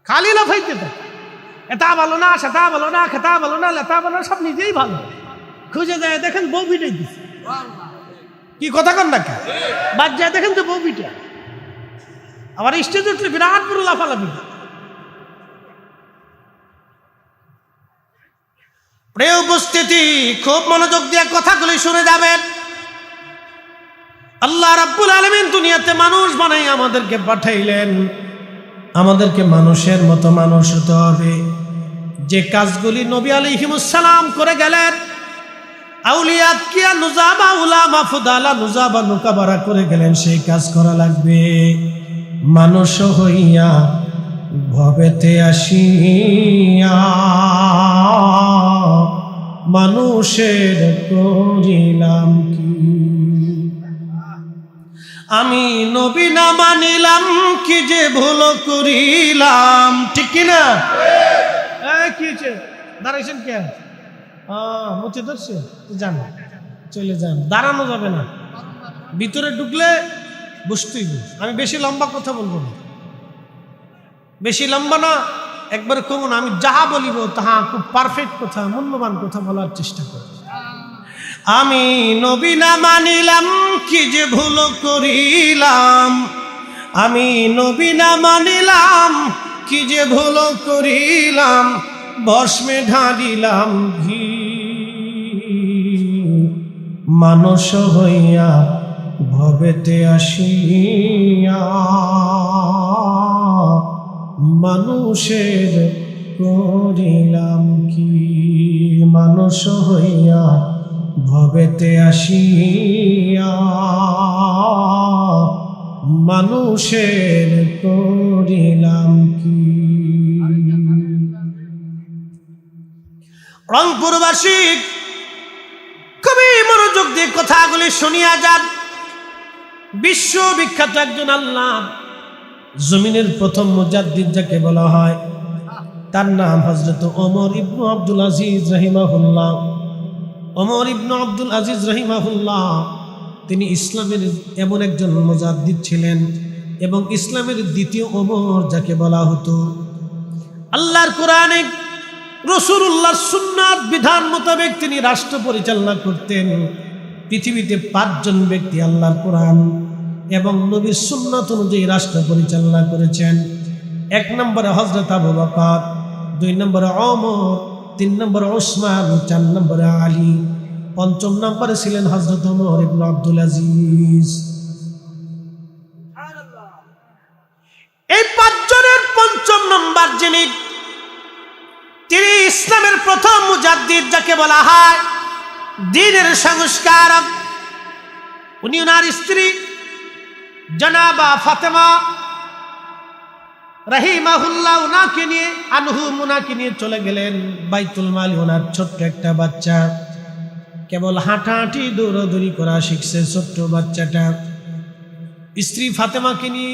খালি লাফাইতে থাকি। এটা ভালো না, সেটা ভালো না, খেতা ভালো না, লেতা ভালো না, সব নিজেই ভালো। খুঁজে যায় দেখেন বউ পিটাই দিচ্ছে। কি কথা কন না, বাদ যায় দেখেন তো বউ পিটা। আবার স্টেজ উঠলে বিরাট বড় লাফালাফি। প্রিয় উপস্থিতি, খুব মনোযোগ দিয়ে কথাগুলি শুনে যাবেন। আল্লাহ রাব্বুল আলামিন দুনিয়াতে মানুষ বানাই আমাদেরকে পাঠাইলেন। আমাদেরকে মানুষের মতো মানুষ হতে হবে। যে কাজগুলি নবী আলাইহিমুস সালাম করে গেলেন, আউলিয়া কিয়া নুজাবা উলামা ফুদালা নুজাবা নুকাবারা করে গেলেন, সেই কাজ করা লাগবে। মানুষ হইয়া ভবেতে আসিয়া মানুষের করিলাম কি? আমি নবী না মানিলাম কি যে ভুল করিলাম। ঠিক কিনা? কি দাঁড়াইছেন কে? মুছে ধরছে, যান চলে যান, দাঁড়ানো যাবে না। ভিতরে ঢুকলে বসতেই। আমি বেশি লম্বা কথা বলবো না, বেশি লম্বা না, একবারে কমন। আমি যাহা বলিব তাহা খুব পারফেক্ট কথা, মূল্যবান কথা বলার চেষ্টা করি। আমি নবী না মানিলাম কি যে ভুল করিলাম, আমি নবী না মানিলাম কি যে ভুল করিলাম, ভস্মে ঢালিলাম ঘি। মানুষ হইয়া ভবেতে আসিয়া মানুষের করিলাম কি? মানুষ হইয়া ভবেতে আসিয়া মানুষের করিলাম কি? রংপুরবাসী খুবই মনোযোগ দিয়ে কথাগুলি শুনিয়া যান। বিশ্ববিখ্যাত একজন আল্লাহ জমিনের প্রথম মুজাদ্দিদ যাকে বলা হয়, তার নাম হযরত ওমর ইবনে আব্দুল আজিজ রাহিমাহুল্লাহ। ওমর ইবনে আব্দুল আজিজ রাহিমাহুল্লাহ তিনি ইসলামের এমন একজন মুজাদ্দিদ ছিলেন এবং ইসলামের দ্বিতীয় ওমর যাকে বলা হতো। আল্লাহর কোরআনে রাসূলুল্লাহর সুন্নাত বিধান মোতাবেক তিনি রাষ্ট্র পরিচালনা করতেন। পৃথিবীতে 5 জন ব্যক্তি আল্লাহর কোরআন এবং নবীর সুন্নাত অনুযায়ী রাষ্ট্র পরিচালনা করেছেন। 1 নম্বরে হযরত আবু বকর, 2 নম্বরে ওমর, 3 নম্বরে ওসমান, 4 নম্বরে আলী, 5ম নম্বরে ছিলেন হযরত ওমর ইবনে আব্দুল আজিজ। এই 5 জনের 5ম নম্বর যিনি, তিনি ইসলামের প্রথম মুজাদ্দিদ যাকে বলা হয়, দ্বীনের সংস্কারক। উনি ওনার স্ত্রী জনাবা ফাতেমা রাহিমাহুল্লাহ ওনাকে নিয়ে চলে গেলেন বাইতুল মাল। ওনার ছোট্ট একটা বাচ্চা, কেবল হাঁটাহাঁটি দৌড়াদৌড়ি করা শিখছে ছোট্ট বাচ্চাটা। স্ত্রী ফাতেমাকে নিয়ে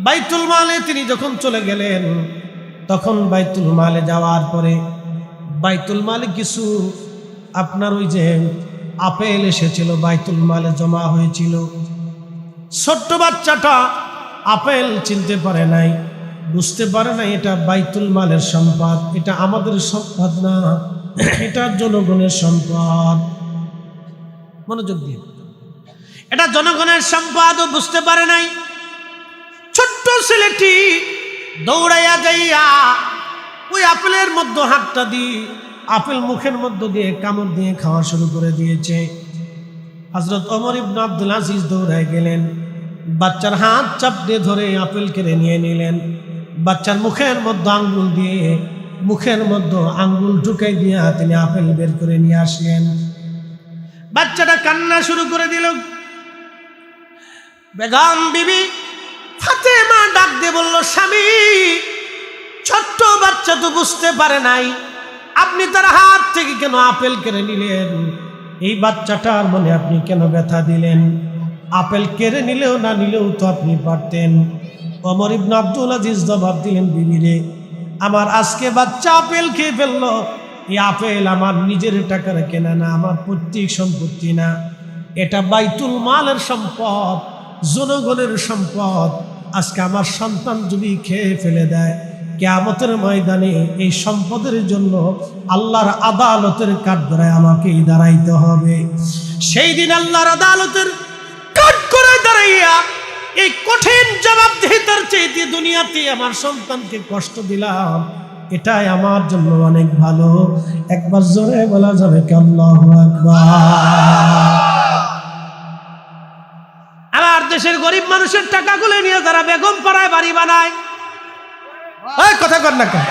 বাইতুল মালে তিনি যখন চলে গেলেন, তখন বাইতুল মালে যাওয়ার পরে বাইতুল মালে কিছু আপনার ওই যে আপেল এসেছিল, বাইতুল মালে জমা হয়েছিল। ছোট্ট বাচ্চাটা আপেল চিনতে পারে নাই, বুঝতে পারে নাই এটা বাইতুল মালের সম্পদ, এটা আমাদের সম্পদ না, এটা জনগণের সম্পদ। মনোযোগ দিয়ে, এটা জনগণের সম্পদ ও বুঝতে পারে নাই। ছোট্ট ছেলেটি দৌড়াইয়া যাইয়া ওই আপেলের মধ্যে হাতটা দিয়ে আপেল মুখের মধ্যে দিয়ে কামড় দিয়ে খাওয়া শুরু করে দিয়েছে। হযরত ওমর ইবনে আব্দুল আজিজ দৌড়ায় গেলেন, বাচ্চার হাত চাপ দিয়ে ধরে আপেল কেড়ে নিয়ে নিলেন। বাচ্চার মুখের মধ্যে আঙ্গুল দিয়ে মুখের মধ্যে আঙ্গুল ঢুকাই দিয়া তিনি আপেল বের করে নিয়ে আসলেন। বাচ্চাটা কান্না শুরু করে দিল। বেগম বিবি ফাতেমা ডাক দিয়ে বলল, স্বামী, ছোট্ট বাচ্চা তো বুঝতে পারে নাই, আপনি তার হাত থেকে কেন আপেল কেড়ে নিলেন? এই বাচ্চাটার মনে আপনি কেন ব্যথা দিলেন? আপেল কেড়ে নিলেও না নিলেও তো আপনি পারতেন। ওমর ইবনে আব্দুল আজিজ জবাব দিলেন, বিবিরে, আমার আজকে বাচ্চা আপেল খেয়ে ফেললো, এই আপেল আমার নিজের টাকার কেনা না, আমার পৈতৃক সম্পত্তি না, এটা বাইতুল মালের সম্পদ, জনগণের সম্পদ। আজকে আমার সন্তান যদি খেয়ে ফেলে দেয়, কিয়ামতের ময়দানে এই সম্পদের জন্য আল্লাহর আদালতের কাঠগড়ায় আমাকেই দাঁড়াইতে হবে। সেই দিন আল্লাহর আদালতের কাঠগড়ায় দাঁড়াইয়া এই কঠিন জবাবদিহিতার চাইতে দুনিয়াতে আমার সন্তানকে কষ্ট দিলাম, এটাই আমার জন্য অনেক ভালো। একবার জোরে বলা যাবে কি আল্লাহু আকবার? আমার দেশের গরিব মানুষের টাকাগুলো নিয়ে যারা বেগম পাড়ায় বাড়ি বানায়, ওই কথা কর না কেন?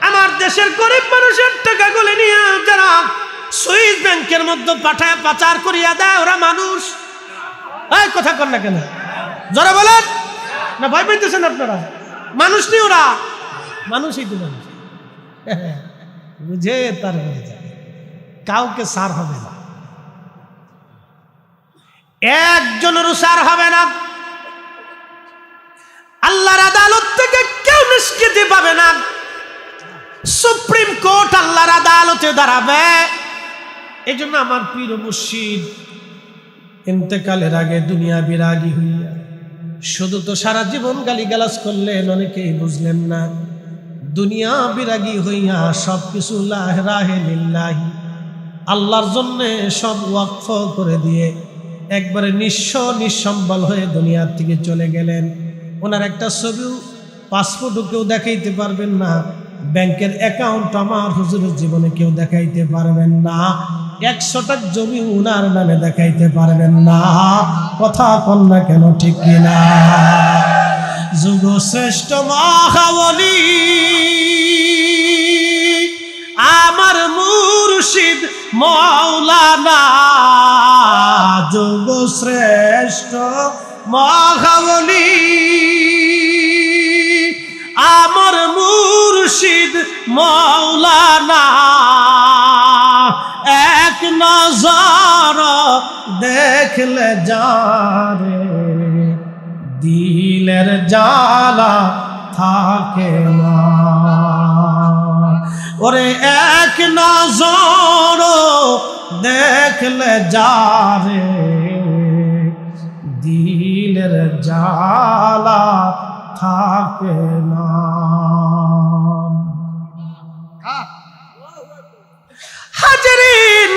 আমার দেশের গরিব মানুষের টাকাগুলো নিয়ে যারা সুইস ব্যাংকের মধ্যে পাঠায় পাচার করিয়া দেয়, ওরা মানুষ? ওই কথা কর না কেন? যারা বলেন না, ভয় পাইতেছেন আপনারা? মানুষ নেই, ওরা মানুষই তো মানুষ। বুঝে তারপরে কাউকে সার হবে না, একজনেরও সার হবে না। আল্লাহর আদালত থেকে কেউ নিষ্কৃতি পাবে না। সুপ্রিম কোর্ট আল্লাহর আদালতে দাঁড়াবে। এই জন্য আমার পীর মুর্শিদ ইন্তেকালের আগে দুনিয়া বিরাগী হইয়া শুধু তো সারা জীবন গালিগালাজ করলেন, অনেকেই বুঝলেন না। দুনিয়া বিরাগী হইয়া সবকিছু রাহে লিল্লাহি, আল্লাহর জন্য সব ওয়াকফ করে দিয়ে একবারে নিঃস্ব নিঃসম্বল হয়ে দুনিয়ার থেকে চলে গেলেন। ওনার একটা ছবিও পাসপোর্টও কেউ দেখাইতে পারবেন না, ব্যাংকের অ্যাকাউন্ট আমার হুজুরের জীবনে কেউ দেখাইতে পারবেন না, 100 টাকা জমি উনার নামে দেখাইতে পারবেন না। কথা কন না কেন, ঠিক কিনা? যুগ শ্রেষ্ঠ মহাবলী আমার মুর্শিদ মাওলানা, যুগ শ্রেষ্ঠ মহাবলী আমার মুর্শিদ মুর্শিদ মৌলানা, এক নজর দেখলে যারে দিলের জ্বালা থাকে না। ওরে এক নজর দেখলে যারে দিলের জ্বালা থাকে না। হাজরিন,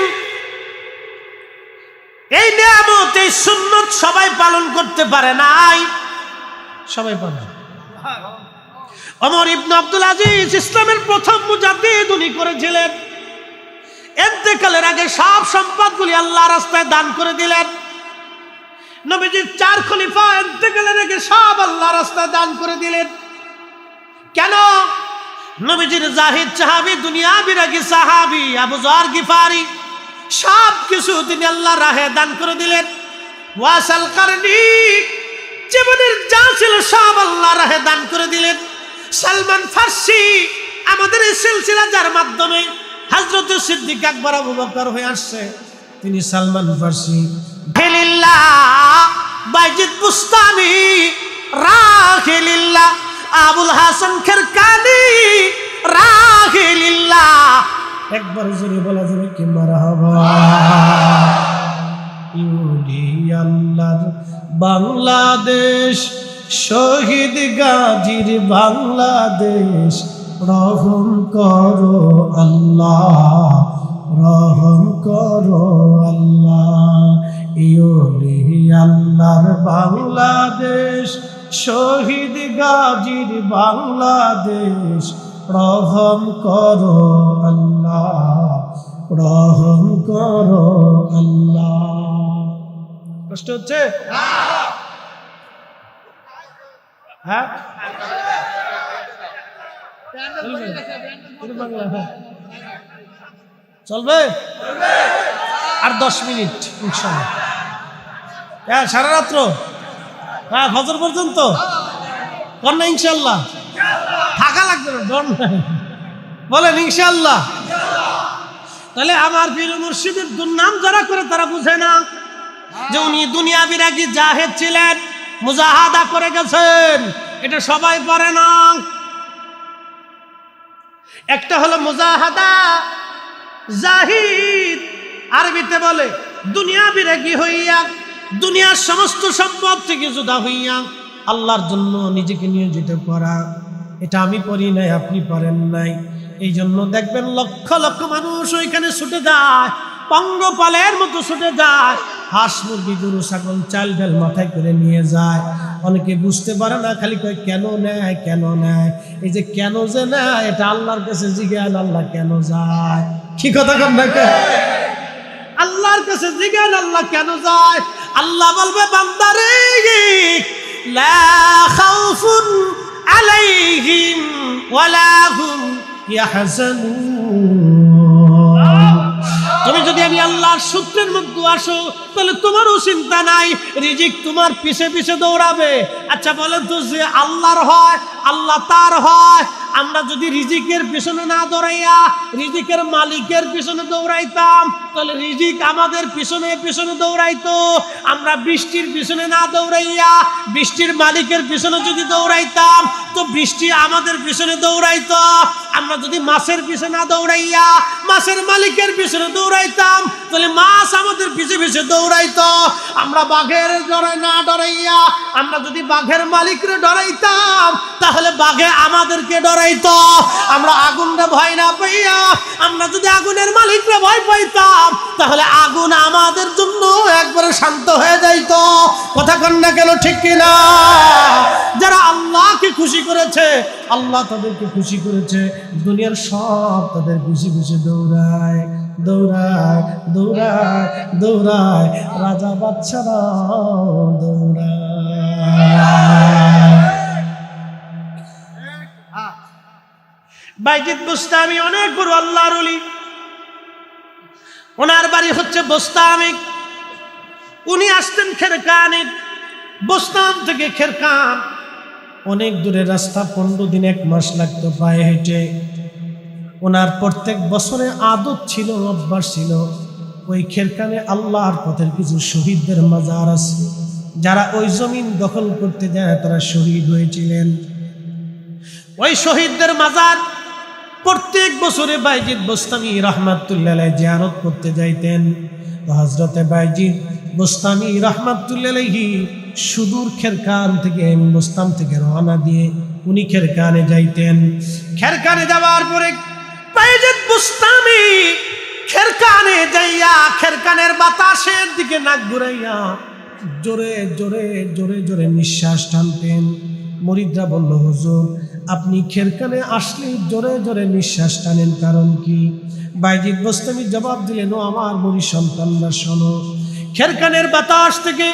এই নিয়ামত, এই সুন্নত সবাই পালন করতে পারে নাই, সবাই পারে। ওমর ইবনে আব্দুল আজিজ ইসলামের প্রথম মুজাদ্দিদ উনি করেছিলেন। ইন্তেকালের আগে সব সম্পদগুলি আল্লাহর রাস্তায় দান করে দিলেন। নবীজির 4 খলিফা ইন্তেকালের আগে সব আল্লাহর রাস্তায় দান করে দিলেন। কেন? নবীজির জাহিদ সাহাবী, দুনিয়া বিরাগী সাহাবী আবু যর গিফারি সব কিছু তিনি আল্লাহর রাহে দান করে দিলেন। ওয়াসাল কারনি জীবনের যা ছিল সব আল্লাহর রাহে দান করে দিলেন। সালমান ফার্সি আমাদের এই সিলসিলা যার মাধ্যমে হযরত সিদ্দিক আকবর আবু বকর হয়ে আসছে, তিনি সালমান ফার্সি। লিল্লাহ বাইজিদ বুস্তামি, রাহিলিল্লাহ আবুল হাসান খেরকানি, রাহিলিল্লাহ। একবার জোরে বলা যাবে কি মারহাবা। ইউলি আল্লাহর বাংলাদেশ, শহীদ গাজীর বাংলাদেশ, রহম করো আল্লাহ, রহম করো আল্লাহ। ইউলি আল্লাহর বাংলাদেশ, শহীদ গাজীর বাংলাদেশ, রহম করো আল্লাহ, রহম করো আল্লাহ। কষ্ট হচ্ছে? হ্যাঁ, চলবে আর 10 মিনিট ইনশাআল্লাহ। হ্যাঁ, সারা রাত্র, হ্যাঁ, ফজর পর্যন্ত কর না ইনশাআল্লাহ। থাকা লাগবে না, ডর নাই, বলেন ইনশাআল্লাহ। তাহলে আমার পীর মুর্শিদের দুর্নাম যারা করে তারা বুঝে না যে উনি দুনিয়া বিরাগী জাহেদ ছিলেন, মুজাহাদা করে গেছেন। এটা সবাই পারে না। একটা হলো মুজাহাদা, জাহিদ আরবিতে বলে দুনিয়া বিরাগী হইয়া, দুনিয়ার সমস্ত সম্পদ থেকে জুদা হইয়া আল্লাহর জন্য নিজেকে নিয়োজিত করা। এটা আমি পড়ি নাই, আপনি পড়েন নাই। এই জন্য দেখবেন লক্ষ লক্ষ মানুষ ওইখানে ছুটে যায়, পঙ্গপালের মতো ছুটে যায়, হাঁস মুরগি গরু ছাগল চাল ডাল মাথায় করে নিয়ে যায়। অনেকে বুঝতে পারে না, খালি কয় কেন নেয়, কেন নেয়। এই যে কেন যে নেয়, এটা আল্লাহর কাছে জিজ্ঞান, আল্লাহ কেন যায়। কি কথা কন না? আল্লাহর কাছে জিজ্ঞান, আল্লাহ কেন যায়। আল্লাহ বলবে বান্দারে, লা খাউফুন আলাইহিম ওয়ালা হুম ইয়াহজানুন। তুমি যদি আমি আল্লাহর সূত্রের মধ্যে আসো, তাহলে তোমারও চিন্তা নাই, রিজিক তোমার পিছে পিছে দৌড়াবে। আচ্ছা বলেন তো, যে আল্লাহর হয়, আল্লাহ তার হয়, আমরা যদি রিজিকের পিছনে না দৌড়াইয়া রিজিকের মালিকের পিছনে দৌড়াইতাম, তাহলে রিজিক আমাদের পিছনে পিছনে দৌড়াইতো। আমরা বৃষ্টির পিছনে না দৌড়াইয়া বৃষ্টির মালিকের পিছনে যদি দৌড়াইতাম, তো বৃষ্টি আমাদের পিছনে দৌড়াইতো। আমরা যদি মাছের পিছনে না দৌড়াইয়া মাছের মালিকের পিছনে দৌড়াইতাম, তাহলে মাছ আমাদের পিছে পিছে দৌড়াইতো। আমরা বাঘের না ডরাইয়া আমরা যদি বাঘের মালিকরে ডরাইতাম, তাহলে বাঘে আমাদেরকে ডরাইতো। আমরা আগুনরে ভয় না পাইয়া আমরা যদি আগুনের মালিকরে ভয় পাইতাম, তাহলে আগুন আমাদের জন্য একবারে শান্ত হয়ে যাইতো। কথা কন না কেন, ঠিক কিনা? যারা আল্লাহকে খুশি করেছে, আল্লাহ তাদেরকে খুশি করেছে, দুনিয়ার সব তাদের খুশি খুশি দৌড়ায়, দৌড়ায়, দৌড়ায়, দৌড়ায়, রাজা বাচ্চারা দৌড়ায়। বাইজিদ বুস্তামি অনেক বড় আল্লাহর ওলি। ওনার বাড়ি হচ্ছে বোস্তামি। উনি আসতেন খেরকানে, বোস্তাম থেকে খেরকান। অনেক দূরের রাস্তা, 15 দিন 1 মাস লাগতো পায়ে হেঁটে। ওনার প্রত্যেক বছরে আদত ছিল, অভ্যাস ছিল, ওই খেরকানে আল্লাহর পথের কিছু শহীদদের মাজার আছে, যারা ওই জমিন দখল করতে যায় তারা শহীদ হয়েছিলেন। ওই শহীদদের মাজার প্রত্যেক বছরে বাইজিদ বোস্তামি রহমাতুল্লাহ আলাইহি জিয়ারত করতে যাইতেন। তো হযরতে বাইজিদ বোস্তামি রহমাতুল্লাহ আলাইহি সুদূর খেরকান থেকে, বোস্তাম থেকে রওনা দিয়ে উনি খেরকানে যাইতেন। খেরকানে যাওয়ার পরে বাইজিদ বোস্তামি খেরকানে যাইয়া খেরকানের বাতাসের দিকে নাক ঘুরাইয়া জোরে জোরে জোরে জোরে নিঃশ্বাস টানতেন। মুরিদরা বলল, হুজুর আপনি খেরকানে আসলে জোরে জোরে নিঃশ্বাস টানেন, কারণ কি? বাইজিদ বোস্তামি জবাব দিলেন, ও আমার মুরিদ সন্তানরা শোনো, খেরকানের বাতাস থেকে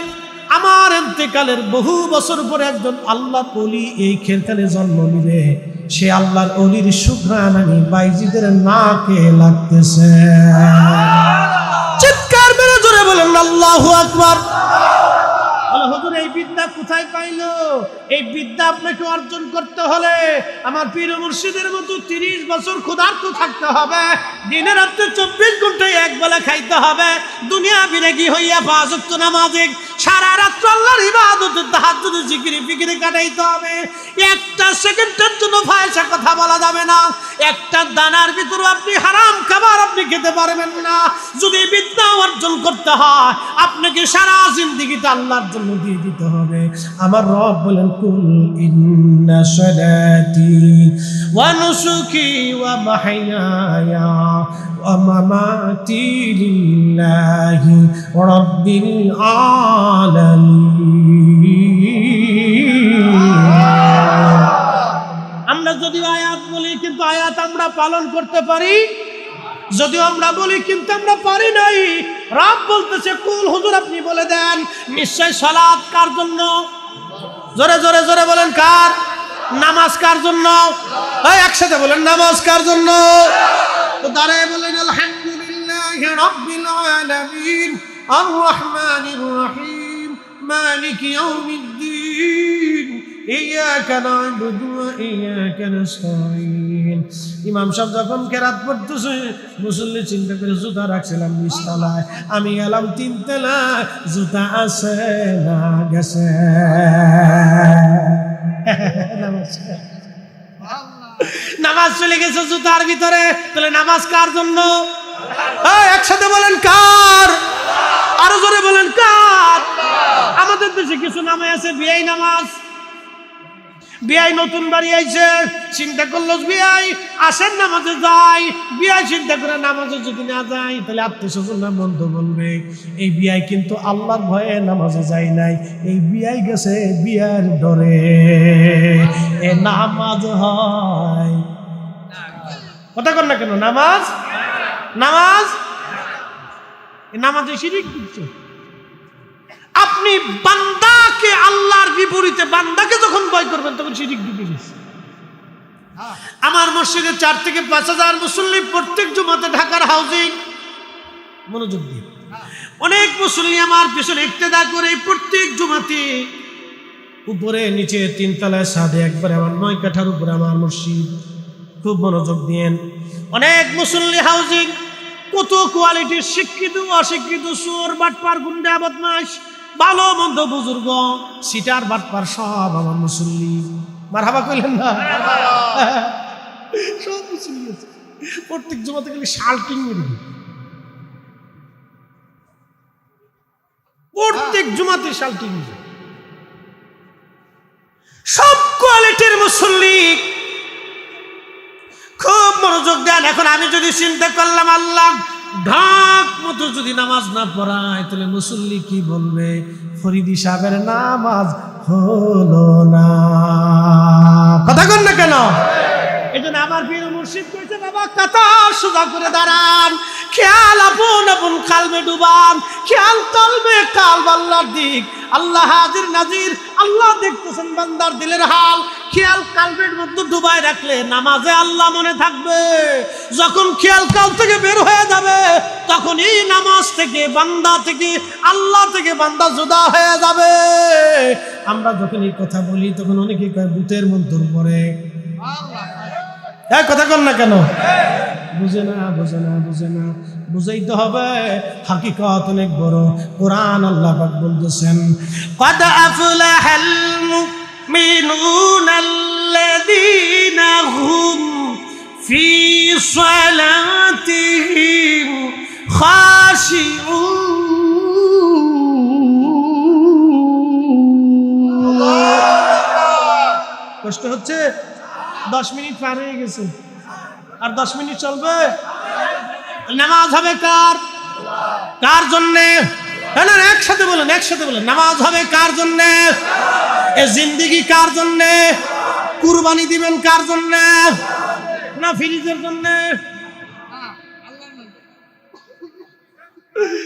আমার ইন্তেকালের বহু বছর পরে একজন আল্লাহর ওলি এই খেরকানে জন্ম নিবে। সে আল্লাহর ওলির সুঘ্রাণ আমি বাইজিদের নাকে লাগতেছে। চিৎকার মেরে জোরে বলেন আল্লাহু আকবার। হুজুর এই বিদ্যা কোথায় পাইলো? এই বিদ্যা আপনাকে অর্জন করতে হলে আমার পীর মুর্শিদের মতো 30 বছর ক্ষুধার্ত থাকতে হবে, দিনে রাত্রে 24 ঘন্টায় একবেলা খাইতে হবে, দুনিয়া বিরাগী হইয়া 5 ওয়াক্ত নামাজে সারা রাত আল্লাহর ইবাদতে তাহাজ্জুদ জিকিরে ফিকিরে কাটাইতে হবে। একটা সেকেন্ডের জন্য ফায়সা কথা বলা যাবে না, একটা দানার ভিতরে আপনি হারাম খাবার আপনি খেতে পারবেন না। যদি বিদ্যা অর্জন করতে হয় আপনাকে সারা জিন্দেগিটা আল্লাহর জন্য দিয়ে দিতে হবে। আমার রব বলেন, কুল ইন্না সালাতি ওয়া নুসুকি ওয়া মাহইয়ায়া ওয়া মামাতি লিল্লাহি রাব্বিল আলামিন। আমরা যদিও আয়াত বলি কিন্তু আয়াত আমরা পালন করতে পারি, যদিও আমরা বলি কিন্তু আমরা পারি নাই। রব বলতেছে, কুল হুজুর আপনি বলে দেন, নিশ্চয় সালাত কার জন্য? জোরে জোরে জোরে বলেন, কার? নামাজ কার জন্য? একসাথে বলেন, নামাজ কার জন্য? তো দাঁড়ায় বলেন, আলহামদুলিল্লাহি রাব্বিল আলামিন আর রহমানির রহিম মালিক ইয়াউমিদ্দিন ইয়াকা না'বুদু ওয়া ইয়াকা নাস্তাঈন। ইমাম সাহেব যখন কেরাত পড়তেছে মুসল্লি চিন্তা করে জুতা রাখছিলাম 20 তলায়, আমি গেলাম 3 তলায়, জুতা আছে না গেছে? নামাজ চলে গেছে জুতার ভিতরে, তাহলে নামাজ কার জন্য? একসাথে বলেন, কার? আরো জোরে বলেন, কার? আমাদের দেশে কিছু নামাজ আছে বিয়াই নামাজ। বিয়াই নতুন বাড়ি আইছে, চিন্তা করলো বিয়াই আসেন নামাজে যাই, বিয়াই চিন্তা করে নামাজে যদি না যাই তাহলে আত্মীয় স্বজনরা মন্দ বলবে। এই বিয়াই কিন্তু আল্লাহর ভয়ে নামাজে যায় নাই, এই বিয়াই গেছে বিয়ার ডরে। এ নামাজ হয় কথা কর না কেন? নামাজ নামাজ নামাজে শিরিক দিচ্ছে। আপনি বান্দাকে আল্লাহর বিপরীতে বান্দাকে যখন ভয় করবেন তখন শিরিক দিতে গেছে। আমার মসজিদে 4 থেকে 5 হাজার মুসল্লি প্রত্যেক জুমাতে, ঢাকার হাউজিং, মনোযোগ দিয়ে অনেক মুসল্লি আমার পিছনে ইক্তেদা করে প্রত্যেক জুমাতে উপরে নিচে 3 তলায় ছাদে একবারে আমার 9 কাঠার উপরে আমার মসজিদ। খুব মনোযোগ দিয়েন। অনেক মুসল্লি হাউজিং, কত কোয়ালিটির শিক্ষিত অশিক্ষিত, চোর বাটপার গুন্ডা বদমাশ, ভালো মন্দ বুজুর্গ, সিটার বাটপার সব আমার মুসল্লি। মারহাবা কইলেন না? সব মুসল্লি আছে। প্রত্যেক জমাতে গেলে শাল্টিং মেরে দিই, প্রত্যেক জমাতে শাল্টিং। সব কোয়ালিটির মুসল্লি, খুব মনোযোগ দেন। এখন আমি যদি চিন্তা করলাম আল্লাহ ঢাক মতো যদি নামাজ না পড়ায় তাহলে মুসল্লি কি বলবে? ফরিদি সাহেবের নামাজ হলো না। কথা কন না কেন? এই জন্য আমার পীর মুর্শিদ কইছে, বাবা কাতার সোজা করে দাঁড়ান, খেয়াল আপন আপন কালবে ডুবান, খেয়াল কলবে কালব আল্লাহর দিক। আল্লাহ হাজির নাজির, আল্লাহ দেখতেছেন বান্দার দিলের হাল, খেয়াল কালবের মধ্যে ডুবাই রাখলে নামাজে আল্লাহ মনে থাকবে। যখন খেয়াল কাল থেকে বের হয়ে যাবে তখনই নামাজ থেকে, বান্দা থেকে, আল্লাহ থেকে বান্দা জুদা হয়ে যাবে। আমরা যখন এই কথা বলি তখন অনেকে কয় ভূতের মধ্যে পড়ে। কথা কন না কেন? বুঝে না, বুঝে না, বুঝে না, বুঝাইতে হবে। হাকিকত অনেক বড়। কোরআন আল্লাহ পাক বলতেছেন, قد أفلح المؤمنون الذين هم في صلاتهم خاشعون। কষ্ট হচ্ছে? 10 মিনিট পার হয়ে গেছে, আর 10 মিনিট চলবে। নামাজ হবে কার? কার জন্যে? একসাথে বলেন, একসাথে বলেন, নামাজ হবে কার জন্যে? এ জিন্দেগি কার জন্যে? কুরবানি দিবেন কার জন্যে? না ফিরিজের জন্যে?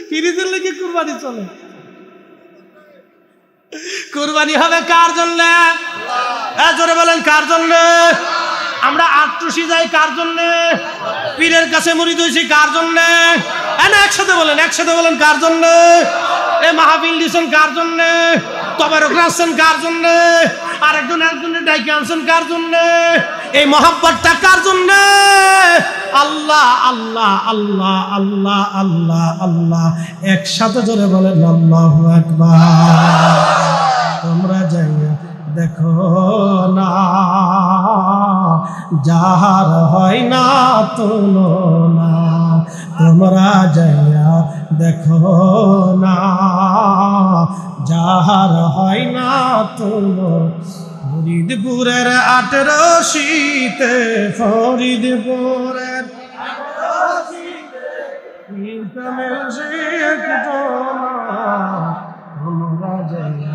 ফিরিজের লেগে কুরবানি চলে। কুরবানি হবে কার জন্যে? জোরে বলেন কার জন্যে? আমরা আটটুসি যাই কার জন্যে? পীরের কাছে মুরিদ হইছি কার জন্যে? একসাথে বলেন, একসাথে বলেন কার জন্যে? এ মাহফিল দিছেন কার জন্যে? তবারক রাখছেন কার জন্যে? আরেকজন একজনের ডাইকে আনছেন কার জন্যে? এই মহাব্বতটা কার জন্যে? আল্লাহ, আল্লাহ, আল্লাহ, আল্লাহ, আল্লাহ, আল্লাহ। একসাথে জোরে বলেন আল্লাহু আকবার। তোমরা যাইয়া দেখো না, যাহার হয় না তুলনা। তোমরা যাইয়া দেখো না, যাহার হয় না তুলনা। ফরিদপুরের 18 শীতে, ফরিদপুরের 18 শীতে, তোমরা যাইয়া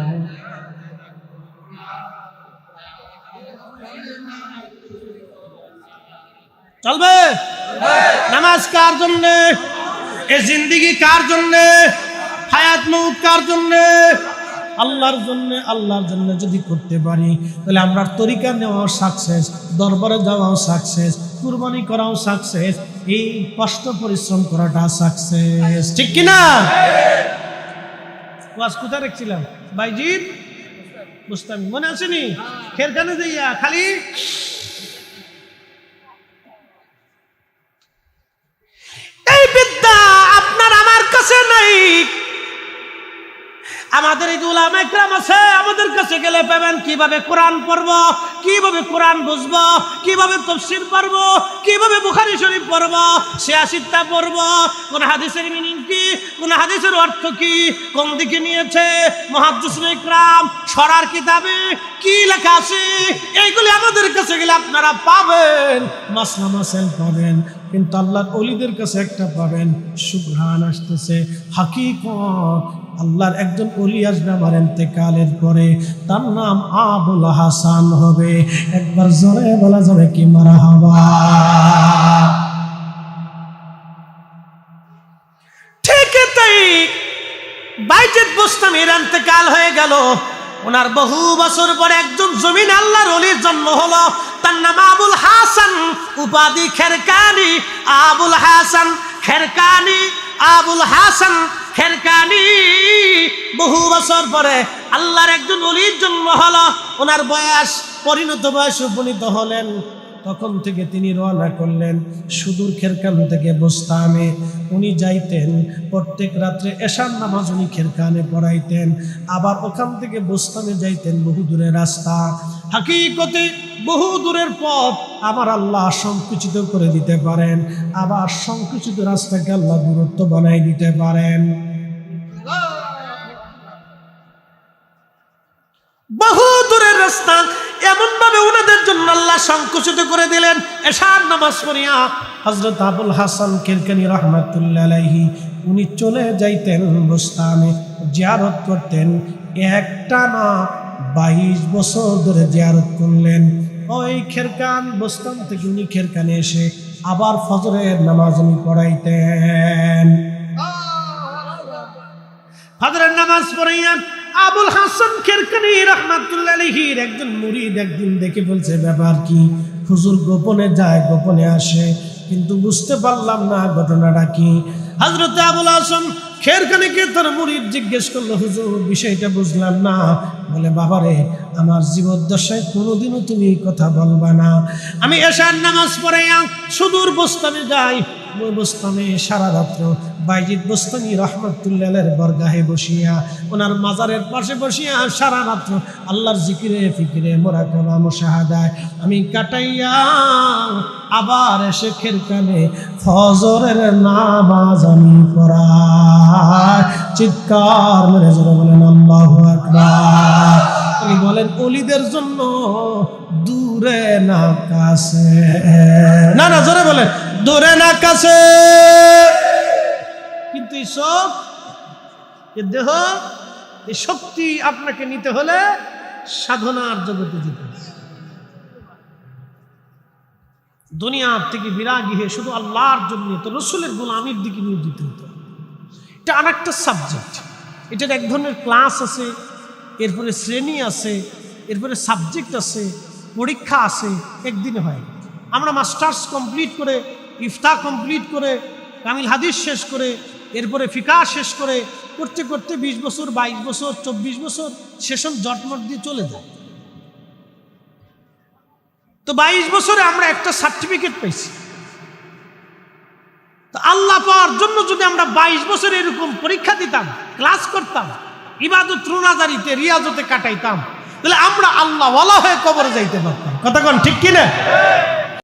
চলবে। নামাজ কার জন্যে? এ জিন্দেগি কার জন্যে? হায়াত মউত কার জন্যে? আল্লাহর জন্য। আল্লাহর জন্য যদি করতে পারি তাহলে আমরা তরিকা নেওয়াও সাকসেস, দরবারে যাওয়াও সাকসেস, কুরবানি করাও সাকসেস, এই কষ্ট পরিশ্রম করাটা সাকসেস। ঠিক কিনা? ওয়াজ কোথায় রেখেছিলাম? বাইজিদ বুঝতাম, মনে আসেনি? খেরখানে যাইয়া খালি এই বিদ্যা আপনার আমার কাছে নাই। আমাদের এই উলামা ইকরাম আছে, আমাদের কাছে গেলে পাবেন কিভাবে কোরআন পড়ব, কিভাবে কোরআন বুঝব, কিভাবে তাফসীর পড়ব, কিভাবে বুখারী শরীফ পড়ব, ৮৬টা পড়ব, কোন হাদিসের মিনিং কি, কোন হাদিসের অর্থ কি, কোন দিকে নিয়েছে মুহাদ্দিসুল ইকরাম, শরার কিতাবে কি লেখা আছে, এইগুলি আমাদের কাছে গেলে আপনারা পাবেন, মাসলা মাসাইল পাবেন। কিন্তু আল্লাহর ওলিদের কাছে একটা পাবেন, সুবহান আসতেছে হাকিকত। আল্লাহর একজন ওলি আসবে আমার ইন্তেকালের পরে, তার নাম আবুল হাসান হবে। একবার জোরে বলা যাবে কি মারহাবা? ঠিক তাই বাইজিদ বুস্তামির ইন্তেকাল হয়ে গেল। ওনার বহু বছর পরে একজন জমিন আল্লাহর ওলির জন্ম হলো, তার নাম আবুল হাসান, উপাধি খেরকানি। আবুল হাসান খেরকানি, আবুল হাসান খেরকানি। বহু বছর পরে আল্লাহর একজন ওলির জন্ম হলো। ওনার বয়স, পরিণত বয়সে উপনীত হলেন। তখন থেকে তিনি রওনা করলেন সুদূর খেরকান থেকে বোস্তামে। উনি যাইতেন প্রত্যেক রাত্রে এশার নামাজ উনি খেরকানে পড়াইতেন, আবার ওখান থেকে বোস্তামে যাইতেন, বহু দূরের রাস্তা। হাকিকতে বহু দূরের পথ আমার আল্লাহ সংকুচিত করে দিতে পারেন, আবার সংকুচিত রাস্তাকে আল্লাহ দূরত্ব বানাই দিতে পারেন। বহু দূরের রাস্তা এমন ভাবে ওনাদের জন্য আল্লাহ সংকুচিত করে দিলেন। এশার নামাজ পড়িয়া হযরত আবুল হাসান কিরকানি রাহমাতুল্লাহ আলাইহি উনি চলে যাইতেন বোস্তামে, জিয়ারত করতেন। একটানা 22 বছর ধরে জিয়ারত করলেন। ওই খেরকান বোস্তাম থেকে উনি খেরকানে এসে আবার ফজরের নামাজ উনি পড়াইতেন। ফজরের নামাজ পড়াইয়া আবুল হাসান খেরকানি রাহমাতুল্লাহ আলাইহির একজন মুরিদ একদিন দেখে বলছে, ব্যাপার কি? হুজুর গোপনে যায় গোপনে আসে, কিন্তু বুঝতে পারলাম না ঘটনাটা কি। হযরত আবুল হাসান খেরকানিকে তার মুরিদ জিজ্ঞেস করলো, হুজুর বিষয়টা বুঝলাম না। বলে, বাবারে, আমার জীবদ্দশায় কোনোদিনও তুমি এই কথা বলবা না। আমি এশার নামাজ পড়ে সুদূর বোস্তানে যাই, ওই বোস্তানে সারা রাত্র বাইজিদ বোস্তানি রহমাতুল্লাহের বরগাহে বসিয়া, ওনার মাজারের পাশে বসিয়া সারা রাত্র আল্লাহর জিকিরে ফিকিরে মোরাকাবা মুশাহাদায় আমি কাটাইয়া আবার এসে খেরকানে ফজরের নামাজ আমি পড়াই। চিৎকার মেরে জোরে বলেন আল্লাহু আকবার। উনি বলেন, ওলিদের জন্য দূরে না কাছে, না না জোরে বলেন, দূরে না কাছে। কিন্তু এই সব দেহ, এই শক্তি আপনাকে নিতে হলে সাধনার জগতে যেতে হবে। দুনিয়ার থেকে বিরাগী হয়ে শুধু আল্লাহর জন্য তো রসুলের গোলামির দিকে নিয়োজিত হতে হবে। এটা আরেকটা সাবজেক্ট, এটার এক ধরনের ক্লাস আছে, এরপরে শ্রেণী আছে, এরপরে সাবজেক্ট আছে, পরীক্ষা আছে, একদিনে হয়। আমরা মাস্টার্স কমপ্লিট করে, ইফতা কমপ্লিট করে, কামিল হাদিস শেষ করে, এরপরে ফিকা শেষ করে করতে করতে 20 বছর 22 বছর 24 বছর সেশন জটমট দিয়ে চলে যায়। তো 22 বছরে আমরা একটা সার্টিফিকেট পাইছি। তো আল্লাহ পাওয়ার জন্য যদি আমরা 22 বছর এরকম পরীক্ষা দিতাম, ক্লাস করতাম, ইবাদত রুনাজারিতে রিয়াজতে কাটাইতাম, তাহলে আমরা আল্লাহ ওয়ালা হয়ে কবরে যাইতে পারতাম। কথা কোন ঠিক কিনা?